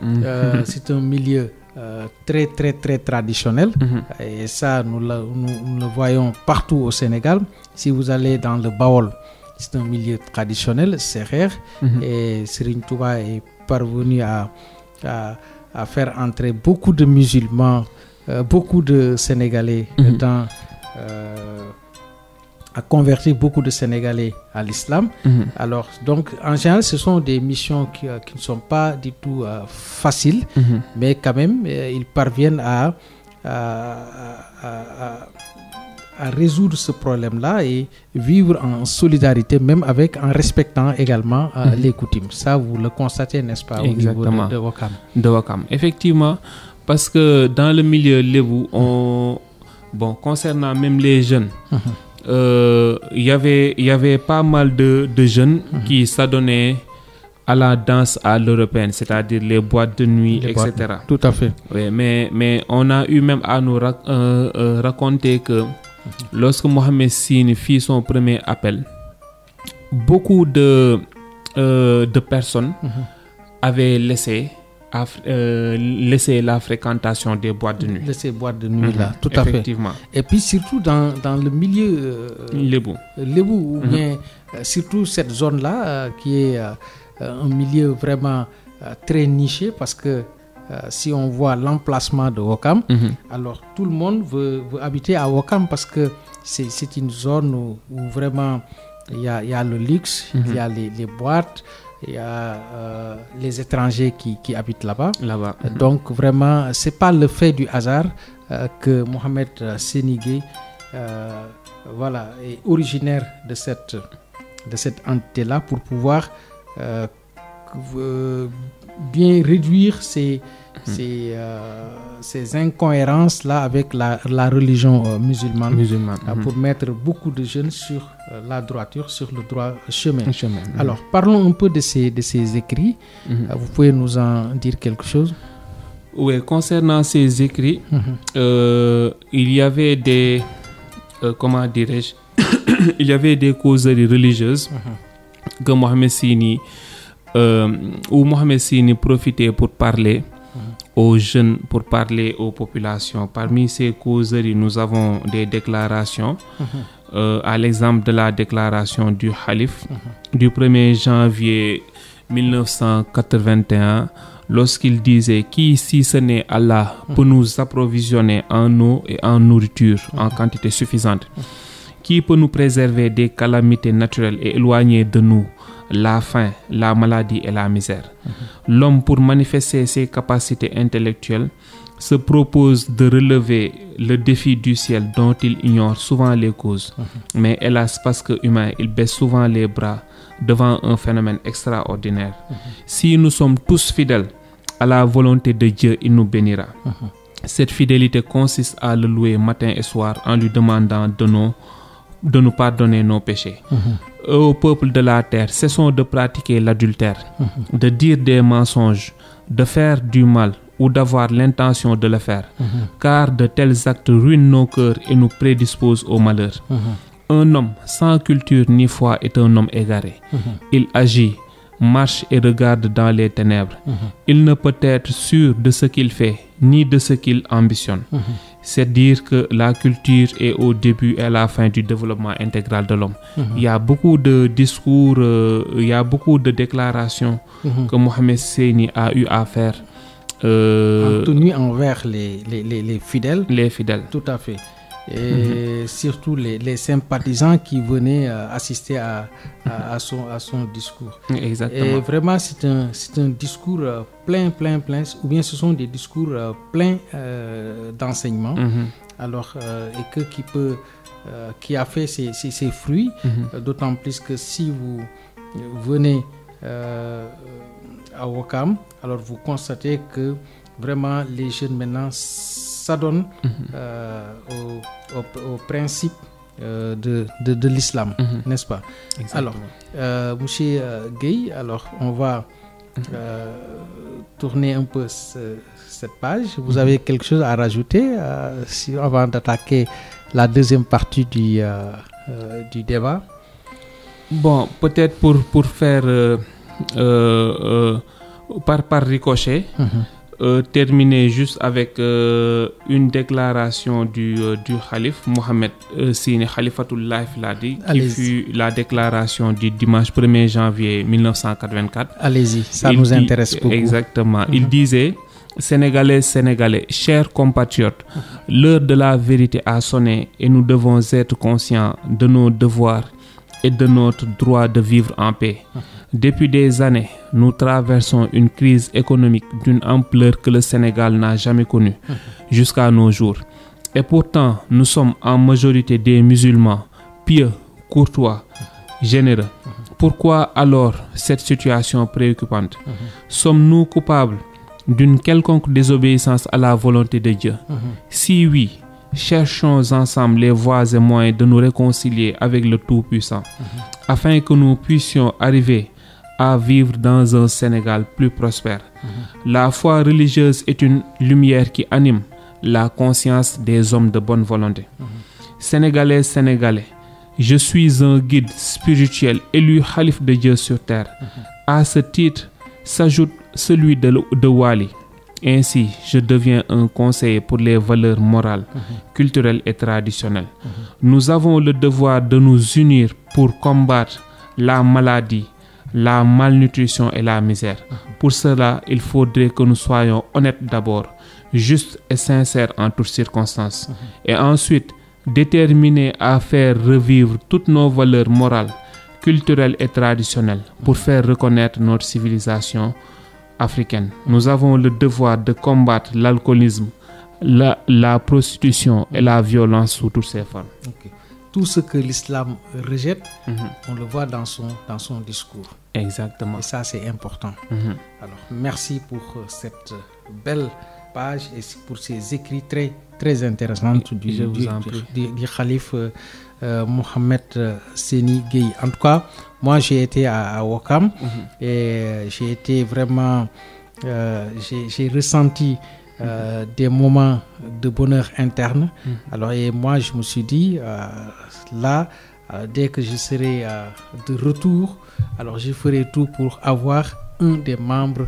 c'est un milieu très très très traditionnel. Et ça, nous le voyons partout au Sénégal. Si vous allez dans le Baol, c'est un milieu traditionnel, sérère. Et Serigne Touba est parvenu à faire entrer beaucoup de musulmans, beaucoup de Sénégalais à convertir beaucoup de Sénégalais à l'islam. Alors, donc, en général, ce sont des missions qui ne sont pas du tout faciles, mais quand même, ils parviennent à résoudre ce problème-là et vivre en solidarité, même en respectant également les coutumes. Ça, vous le constatez, n'est-ce pas, exactement, au niveau de Ouakam. De Ouakam, effectivement, parce que dans le milieu lébou, concernant même les jeunes, il y avait pas mal de jeunes qui s'adonnaient à la danse à l'européenne, c'est-à-dire les boîtes de nuit, etc. Tout à fait. Oui, mais on a eu même à nous raconter que lorsque Mohamed Sini fit son premier appel, beaucoup de personnes avaient laissé la fréquentation des boîtes de nuit. Ces boîtes de nuit là, tout à effectivement. Fait. Et puis surtout dans le milieu lébou, ou bien surtout cette zone là qui est un milieu vraiment très niché, parce que si on voit l'emplacement de Ouakam, alors tout le monde veut habiter à Ouakam, parce que c'est une zone où vraiment il y a le luxe, il y a les boîtes, il y a les étrangers qui habitent là-bas. Donc vraiment, c'est pas le fait du hasard que Mohamed Seni Gueye est originaire de cette entité-là, pour pouvoir bien réduire ces incohérences-là avec la religion musulmane. Pour mettre beaucoup de jeunes sur la droiture, sur le droit chemin. Alors, parlons un peu de ces écrits. Vous pouvez nous en dire quelque chose? Oui, concernant ces écrits, il y avait des... comment dirais-je il y avait des causeries religieuses que Mohamed Sini profitait pour parler aux jeunes, pour parler aux populations. Parmi ces causeries, nous avons des déclarations, à l'exemple de la déclaration du Khalif du 1er janvier 1981, lorsqu'il disait: qui, si ce n'est Allah, peut nous approvisionner en eau et en nourriture en quantité suffisante? Qui peut nous préserver des calamités naturelles et éloigner de nous la faim, la maladie et la misère? L'homme, pour manifester ses capacités intellectuelles, se propose de relever le défi du ciel dont il ignore souvent les causes. Mais hélas, parce que humain, il baisse souvent les bras devant un phénomène extraordinaire. Si nous sommes tous fidèles à la volonté de Dieu, il nous bénira. Cette fidélité consiste à le louer matin et soir en lui demandant de nous pardonner nos péchés. Au peuple de la terre, cessons de pratiquer l'adultère, de dire des mensonges, de faire du mal ou d'avoir l'intention de le faire, car de tels actes ruinent nos cœurs et nous prédisposent au malheur. Un homme sans culture ni foi est un homme égaré. Il agit, marche et regarde dans les ténèbres. Il ne peut être sûr de ce qu'il fait, ni de ce qu'il ambitionne. C'est dire que la culture est au début et à la fin du développement intégral de l'homme. Il y a beaucoup de discours, il y a beaucoup de déclarations que Mohamed Seni a eu à faire. Tenu envers les fidèles. Les fidèles. Tout à fait. Et surtout les sympathisants qui venaient assister à son discours. Exactement. Et vraiment, c'est un discours plein, ou bien ce sont des discours pleins d'enseignements. Alors, et qui a fait ses fruits, d'autant plus que si vous venez à Ouakam, alors vous constatez que vraiment les jeunes maintenant s'adonnent aux principes de l'islam, n'est-ce pas? Exactement. Alors, monsieur Gueye, alors on va tourner un peu cette page. Vous avez quelque chose à rajouter avant d'attaquer la deuxième partie du débat? Bon, peut-être pour faire par ricochet, terminer juste avec une déclaration du calife Mohamed Sini Khalifatullah Filadi, qui fut la déclaration du dimanche 1er janvier 1984. Allez-y, ça nous intéresse beaucoup. Exactement. Il disait: Sénégalais, Sénégalais, chers compatriotes, l'heure de la vérité a sonné et nous devons être conscients de nos devoirs et de notre droit de vivre en paix. Depuis des années, nous traversons une crise économique d'une ampleur que le Sénégal n'a jamais connue jusqu'à nos jours. Et pourtant, nous sommes en majorité des musulmans, pieux, courtois, généreux. Pourquoi alors cette situation préoccupante? Sommes-nous coupables d'une quelconque désobéissance à la volonté de Dieu? Si oui, cherchons ensemble les voies et moyens de nous réconcilier avec le Tout-Puissant, afin que nous puissions arriver à vivre dans un Sénégal plus prospère. La foi religieuse est une lumière qui anime la conscience des hommes de bonne volonté. Sénégalais, Sénégalais, je suis un guide spirituel élu calife de Dieu sur terre. À ce titre s'ajoute celui de Wali. Ainsi, je deviens un conseiller pour les valeurs morales, culturelles et traditionnelles. Nous avons le devoir de nous unir pour combattre la maladie, la malnutrition et la misère. Pour cela, il faudrait que nous soyons honnêtes d'abord, justes et sincères en toutes circonstances, et ensuite déterminés à faire revivre toutes nos valeurs morales, culturelles et traditionnelles pour faire reconnaître notre civilisation africaine. Nous avons le devoir de combattre l'alcoolisme, la prostitution et la violence sous toutes ses formes. Okay. Tout ce que l'islam rejette, on le voit dans son discours. Exactement. Et ça, c'est important. Alors, merci pour cette belle page et pour ces écrits très, très intéressants du calife Mohamed Sini Gueye. En tout cas, moi, j'ai été à Ouakam et j'ai été vraiment... j'ai ressenti des moments de bonheur interne. Alors, et moi, je me suis dit, dès que je serai de retour, alors je ferai tout pour avoir un des membres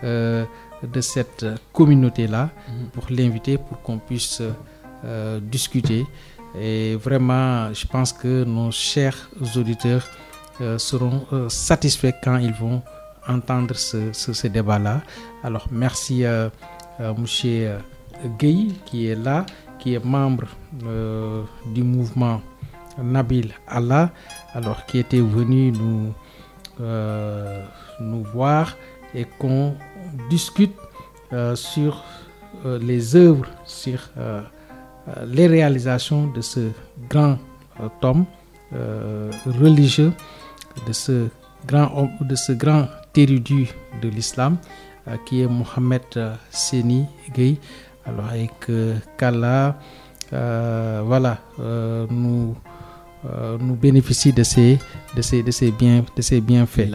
de cette communauté-là, pour l'inviter, pour qu'on puisse discuter. Et vraiment, je pense que nos chers auditeurs seront satisfaits quand ils vont entendre ce débat-là. Alors, merci monsieur Gueye qui est là, qui est membre du mouvement Nabil Allah, alors qui était venu nous voir et qu'on discute sur les œuvres, sur les réalisations de ce grand homme religieux, de ce grand érudit de l'islam qui est Mohamed Sini Gueye. Alors, et que qu'Allah nous bénéficie de ces bienfaits.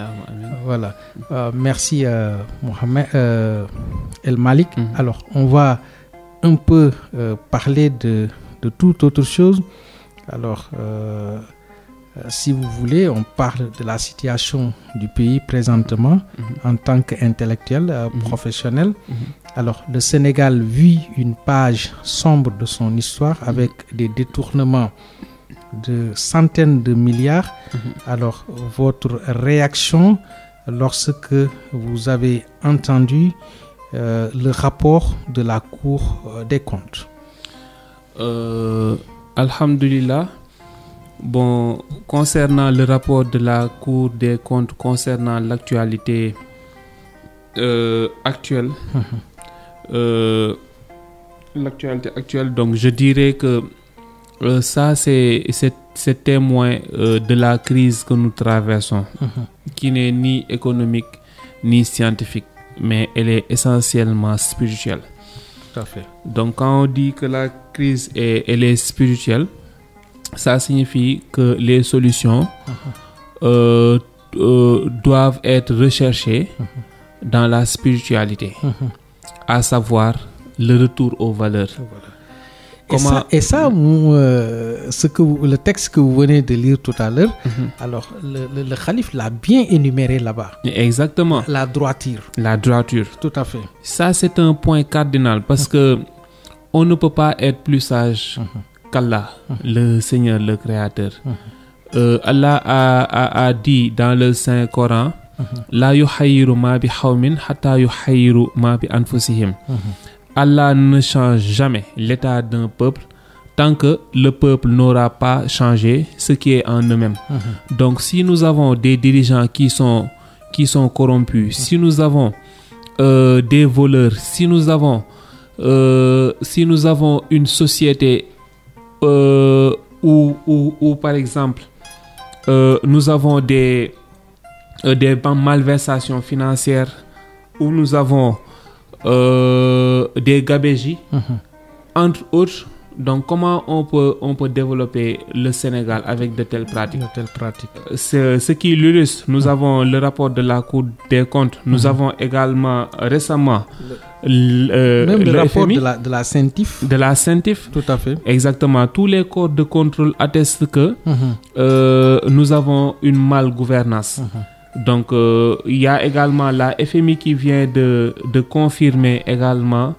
Voilà. Merci Mohamed El Malik. Alors, on va un peu parler de toute autre chose. Alors, si vous voulez, on parle de la situation du pays présentement en tant qu'intellectuel, professionnel. Alors, le Sénégal vit une page sombre de son histoire avec des détournements de centaines de milliards. Alors, votre réaction lorsque vous avez entendu le rapport de la Cour des comptes? Alhamdulillah. Bon, concernant le rapport de la Cour des comptes, concernant l'actualité actuelle, donc je dirais que ça c'est témoin de la crise que nous traversons, qui n'est ni économique ni scientifique, mais elle est essentiellement spirituelle. Tout à fait. Donc quand on dit que la crise elle est spirituelle, ça signifie que les solutions doivent être recherchées dans la spiritualité, à savoir le retour aux valeurs. Et ça, le texte que vous venez de lire tout à l'heure, alors le calife l'a bien énuméré là-bas. Exactement. La droiture. La droiture. Tout à fait. Ça, c'est un point cardinal parce que on ne peut pas être plus sage qu'Allah, le Seigneur, le Créateur. Allah a dit dans le Saint Coran, La yuhayyiru ma bi hawmin hatta yuhayyiru ma bi anfusihim. Allah ne change jamais l'état d'un peuple tant que le peuple n'aura pas changé ce qui est en eux-mêmes. Donc si nous avons des dirigeants qui sont corrompus, si nous avons des voleurs, si nous avons une société où par exemple nous avons des malversations financières, où nous avons des gabégies, entre autres. Donc, comment on peut développer le Sénégal avec de telles pratiques? Ce qui l'illustre, nous avons le rapport de la Cour des comptes, nous avons également récemment le rapport de la CENTIF. De la CENTIF. Tout à fait. Exactement. Tous les corps de contrôle attestent que nous avons une malgouvernance. Donc, il y a également la FMI qui vient de confirmer également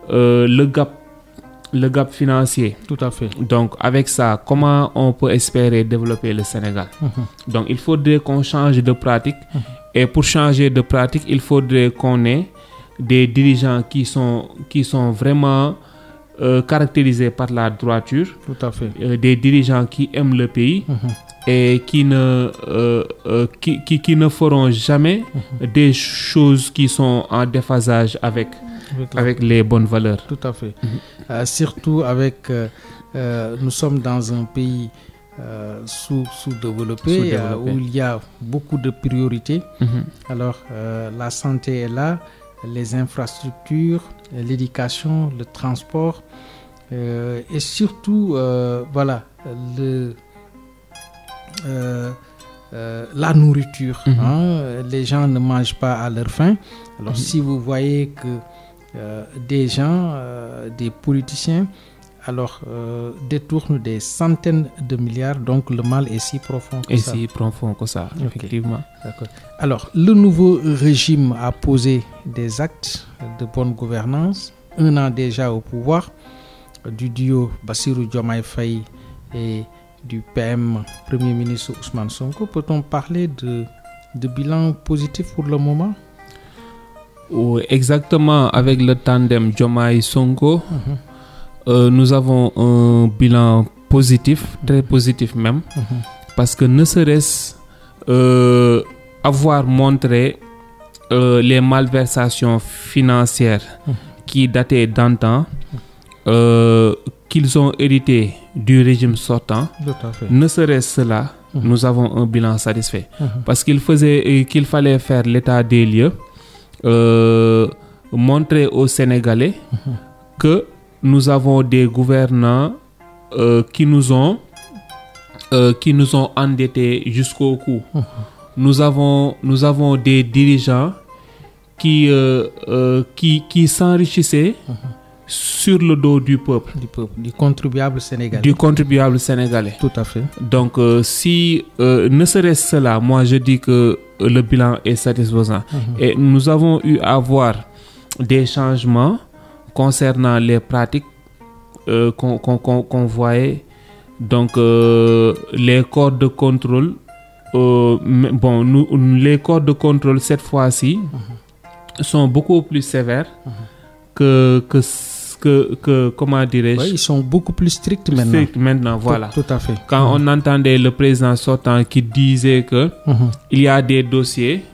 le gap financier. Tout à fait. Donc, avec ça, comment on peut espérer développer le Sénégal? Donc, il faudrait qu'on change de pratique. Et pour changer de pratique, il faudrait qu'on ait des dirigeants qui sont vraiment caractérisés par la droiture. Tout à fait. Des dirigeants qui aiment le pays. Et qui ne feront jamais des choses qui sont en déphasage avec les bonnes valeurs. Tout à fait. Surtout avec... nous sommes dans un pays sous-développé, où il y a beaucoup de priorités. Alors, la santé est là, les infrastructures, l'éducation, le transport, et surtout, voilà, la nourriture. Les gens ne mangent pas à leur faim. Alors si vous voyez que des gens, des politiciens, alors détournent des centaines de milliards, donc le mal est si profond que ça. Si profond que ça, effectivement. D'accord. Alors le nouveau régime a posé des actes de bonne gouvernance, 1 an déjà au pouvoir, du duo Bassirou Diomaye Faye et du PM Premier ministre Ousmane Sonko. Peut-on parler de bilan positif pour le moment? Exactement, avec le tandem Diomaye-Sonko, nous avons un bilan positif, très positif même, parce que ne serait-ce avoir montré les malversations financières qui dataient d'antan, qu'ils ont hérité du régime sortant, ne serait-ce cela, nous avons un bilan satisfait. Parce qu'il fallait faire l'état des lieux, montrer aux Sénégalais que nous avons des gouvernants qui nous ont endettés jusqu'au cou. Nous avons des dirigeants qui s'enrichissaient sur le dos du peuple. Du contribuable sénégalais. Tout à fait. Donc, si ne serait-ce cela, moi je dis que le bilan est satisfaisant. Et nous avons eu à voir des changements concernant les pratiques qu'on voyait. Donc, les corps de contrôle, les corps de contrôle cette fois-ci sont beaucoup plus sévères que comment dirais-je? Oui, ils sont beaucoup plus stricts maintenant. Voilà. Tout à fait. Quand on entendait le président sortant qui disait que il y a des dossiers,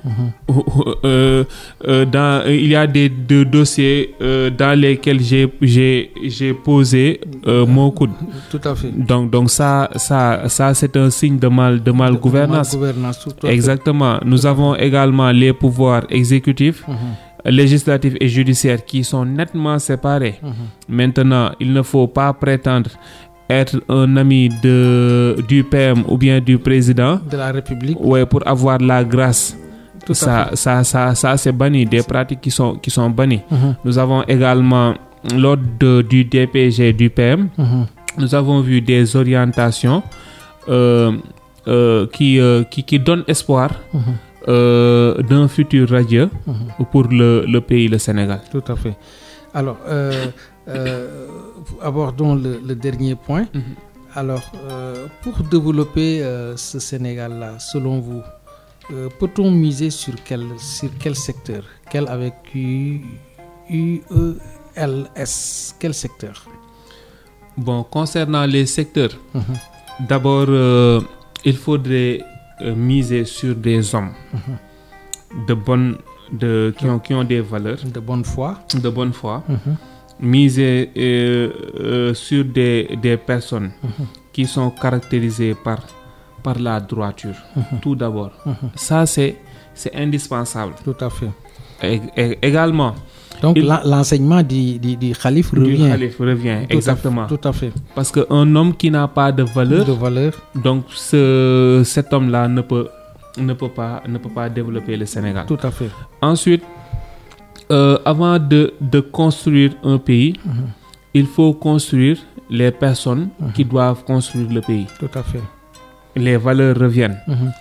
il y a des dossiers dans lesquels j'ai posé mon coude. Tout à fait. Donc ça c'est un signe de malgouvernance. Exactement. Nous avons également les pouvoirs exécutifs, législatifs et judiciaires qui sont nettement séparés. Maintenant, il ne faut pas prétendre être un ami du PM ou bien du président de la République. Ouais, pour avoir la grâce. Ça c'est banni, des pratiques qui sont bannies. Nous avons également lors du DPG du PM, nous avons vu des orientations qui donnent espoir d'un futur radieux pour le pays, le Sénégal. Tout à fait. Alors, abordons le dernier point. Alors, pour développer ce Sénégal-là, selon vous, peut-on miser sur quel secteur? Quel avec UELS? Quel secteur? Bon, concernant les secteurs, d'abord, il faudrait miser sur des hommes qui ont des valeurs. De bonne foi. Miser sur des personnes qui sont caractérisées par la droiture, tout d'abord. Ça, c'est indispensable. Tout à fait. Également. Donc, l'enseignement du Khalif revient. Du Khalif revient, exactement. Tout à fait. Parce qu'un homme qui n'a pas de valeur, donc cet homme-là ne peut pas développer le Sénégal. Tout à fait. Ensuite, avant de construire un pays, il faut construire les personnes qui doivent construire le pays. Tout à fait. Les valeurs reviennent.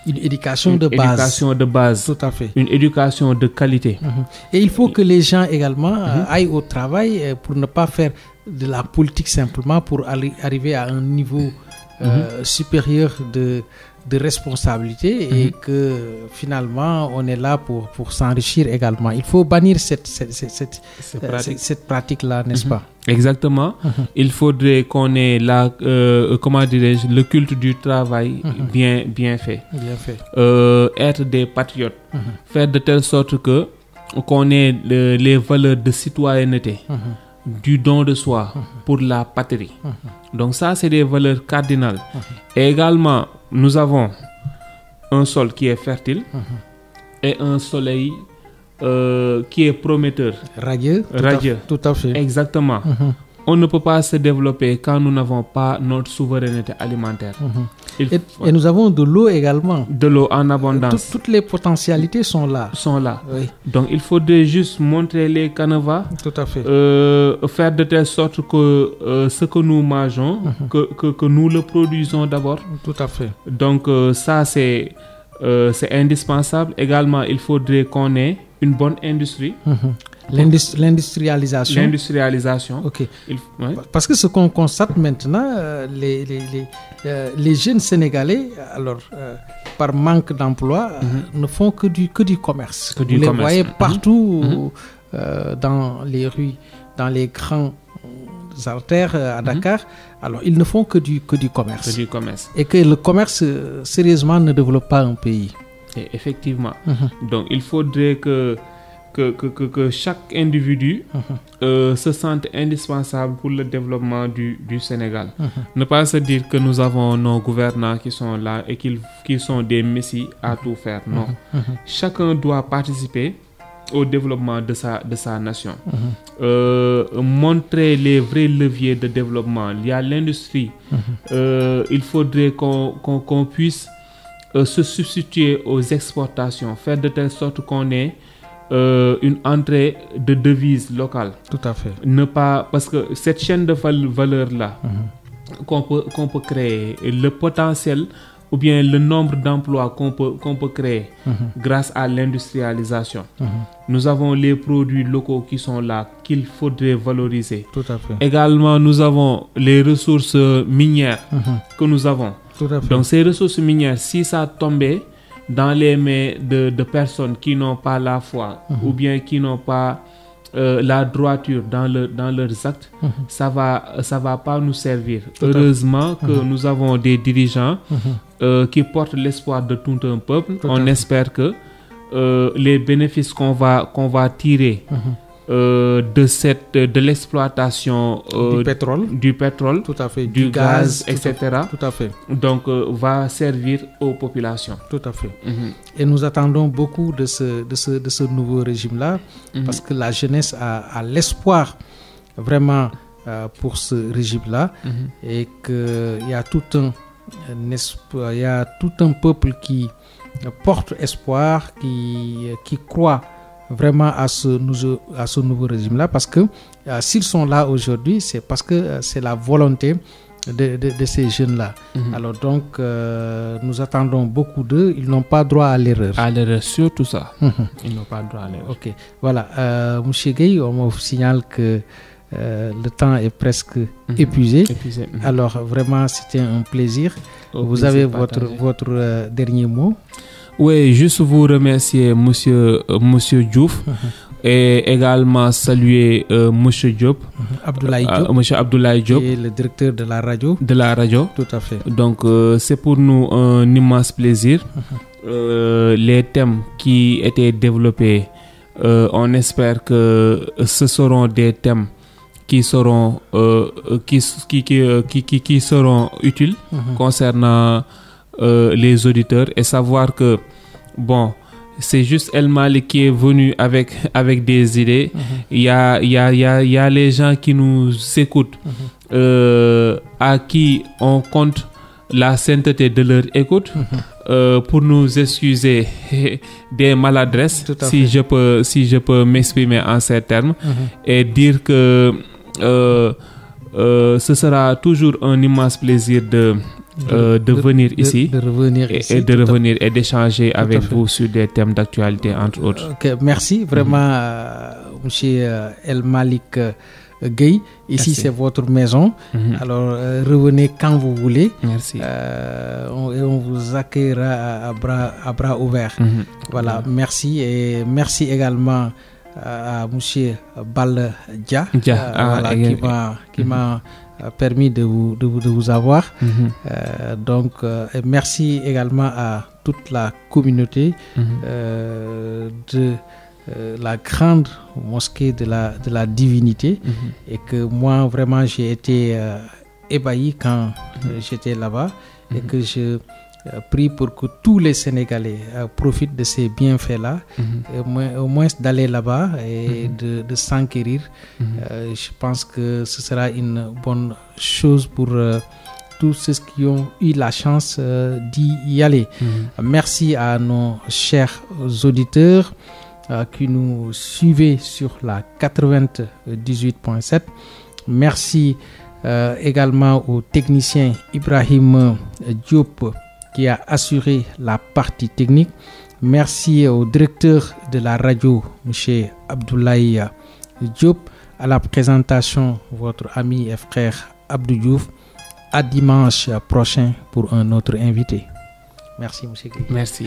Une éducation de base. Éducation de base. Tout à fait. Une éducation de qualité. Et il faut que les gens également aillent au travail pour ne pas faire de la politique simplement pour arriver à un niveau supérieur de responsabilité et que finalement on est là pour s'enrichir également. Il faut bannir cette pratique-là, n'est-ce pas? Exactement. Il faudrait qu'on ait le culte du travail bien fait. Bien fait. Être des patriotes. Faire de telle sorte que qu'on ait les valeurs de citoyenneté. Du don de soi pour la patrie. Donc ça, c'est des valeurs cardinales. Et également, nous avons un sol qui est fertile et un soleil qui est prometteur. Radieux. Tout à fait. Exactement. On ne peut pas se développer quand nous n'avons pas notre souveraineté alimentaire. Et nous avons de l'eau également. De l'eau en abondance. Toutes les potentialités sont là. Oui. Donc il faudrait juste montrer les canevas. Tout à fait. Faire de telle sorte que ce que nous mangeons, que nous le produisons d'abord. Tout à fait. Donc ça c'est indispensable. Également, il faudrait qu'on ait une bonne industrie. L'industrialisation. L'industrialisation. Ok. Parce que ce qu'on constate maintenant, les jeunes Sénégalais, alors par manque d'emploi, ne font que du commerce. Vous les voyez partout dans les rues, dans les grands artères à Dakar. Alors ils ne font que du commerce. Que du commerce. Et que le commerce, sérieusement, ne développe pas un pays. Et effectivement. Donc il faudrait que chaque individu se sente indispensable pour le développement du Sénégal. Ne pas se dire que nous avons nos gouvernants qui sont là et qui sont des messies à tout faire. Non. Chacun doit participer au développement de sa nation. Montrer les vrais leviers de développement. Il y a l'industrie. Il faudrait qu'on puisse se substituer aux exportations, faire de telle sorte qu'on ait une entrée de devises locales. Tout à fait. Parce que cette chaîne de valeur là qu'on peut créer, le potentiel ou bien le nombre d'emplois qu'on peut créer grâce à l'industrialisation. Nous avons les produits locaux qui sont là, qu'il faudrait valoriser. Tout à fait. Également, nous avons les ressources minières que nous avons. Tout à fait. Donc ces ressources minières, si ça tombait dans les mains de personnes qui n'ont pas la foi ou bien qui n'ont pas la droiture dans leurs actes, ça va pas nous servir. Heureusement que nous avons des dirigeants qui portent l'espoir de tout un peuple. On espère que les bénéfices qu'on va tirer de l'exploitation du pétrole, tout à fait, du gaz, etc. Tout à fait. Donc va servir aux populations. Tout à fait. Et nous attendons beaucoup de ce nouveau régime-là, parce que la jeunesse a l'espoir vraiment pour ce régime-là, et qu'il y a tout un peuple qui porte espoir, qui croit vraiment à ce nouveau régime-là, parce que s'ils sont là aujourd'hui, c'est parce que c'est la volonté de ces jeunes-là. Alors donc, nous attendons beaucoup d'eux. Ils n'ont pas droit à l'erreur. À l'erreur, surtout ça. Ils n'ont pas droit à l'erreur. Ok, voilà. Monsieur Gueye, on me signale que le temps est presque épuisé. Alors vraiment, c'était un plaisir. Vous avez votre dernier mot? Oui, juste vous remercier Monsieur Diouf et également saluer Monsieur Diop, Monsieur Abdoulaye Diop, qui est le directeur de la radio. Tout à fait. Donc c'est pour nous un immense plaisir. Les thèmes qui étaient développés, on espère que ce seront des thèmes qui seront qui seront utiles concernant les auditeurs, et savoir que bon, c'est juste El Malick qui est venu avec des idées. Il y a les gens qui nous écoutent, à qui on compte la sainteté de leur écoute, pour nous excuser des maladresses, si je peux m'exprimer en ces termes, et dire que ce sera toujours un immense plaisir de venir ici, de revenir et d'échanger avec vous sur des thèmes d'actualité, entre autres. Okay, merci vraiment, monsieur El Malick Gueye. Ici, merci. C'est votre maison. Alors, revenez quand vous voulez. Merci. Et on vous accueillera à bras ouverts. Voilà, merci. Et merci également à monsieur Bal Dia, qui m'a permis de vous avoir. Donc, merci également à toute la communauté de la grande mosquée de la divinité, et que moi vraiment j'ai été ébahi quand j'étais là-bas, et que je prie pour que tous les Sénégalais profitent de ces bienfaits-là, au moins d'aller là-bas et de s'enquérir. Je pense que ce sera une bonne chose pour tous ceux qui ont eu la chance d'y aller. Merci à nos chers auditeurs qui nous suivaient sur la 98.7. Merci également au technicien Ibrahim Diop qui a assuré la partie technique. Merci au directeur de la radio, M. Abdoulaye Diop. À la présentation, votre ami et frère Abdou Diouf. À dimanche prochain pour un autre invité. Merci, M. Gueye. Merci.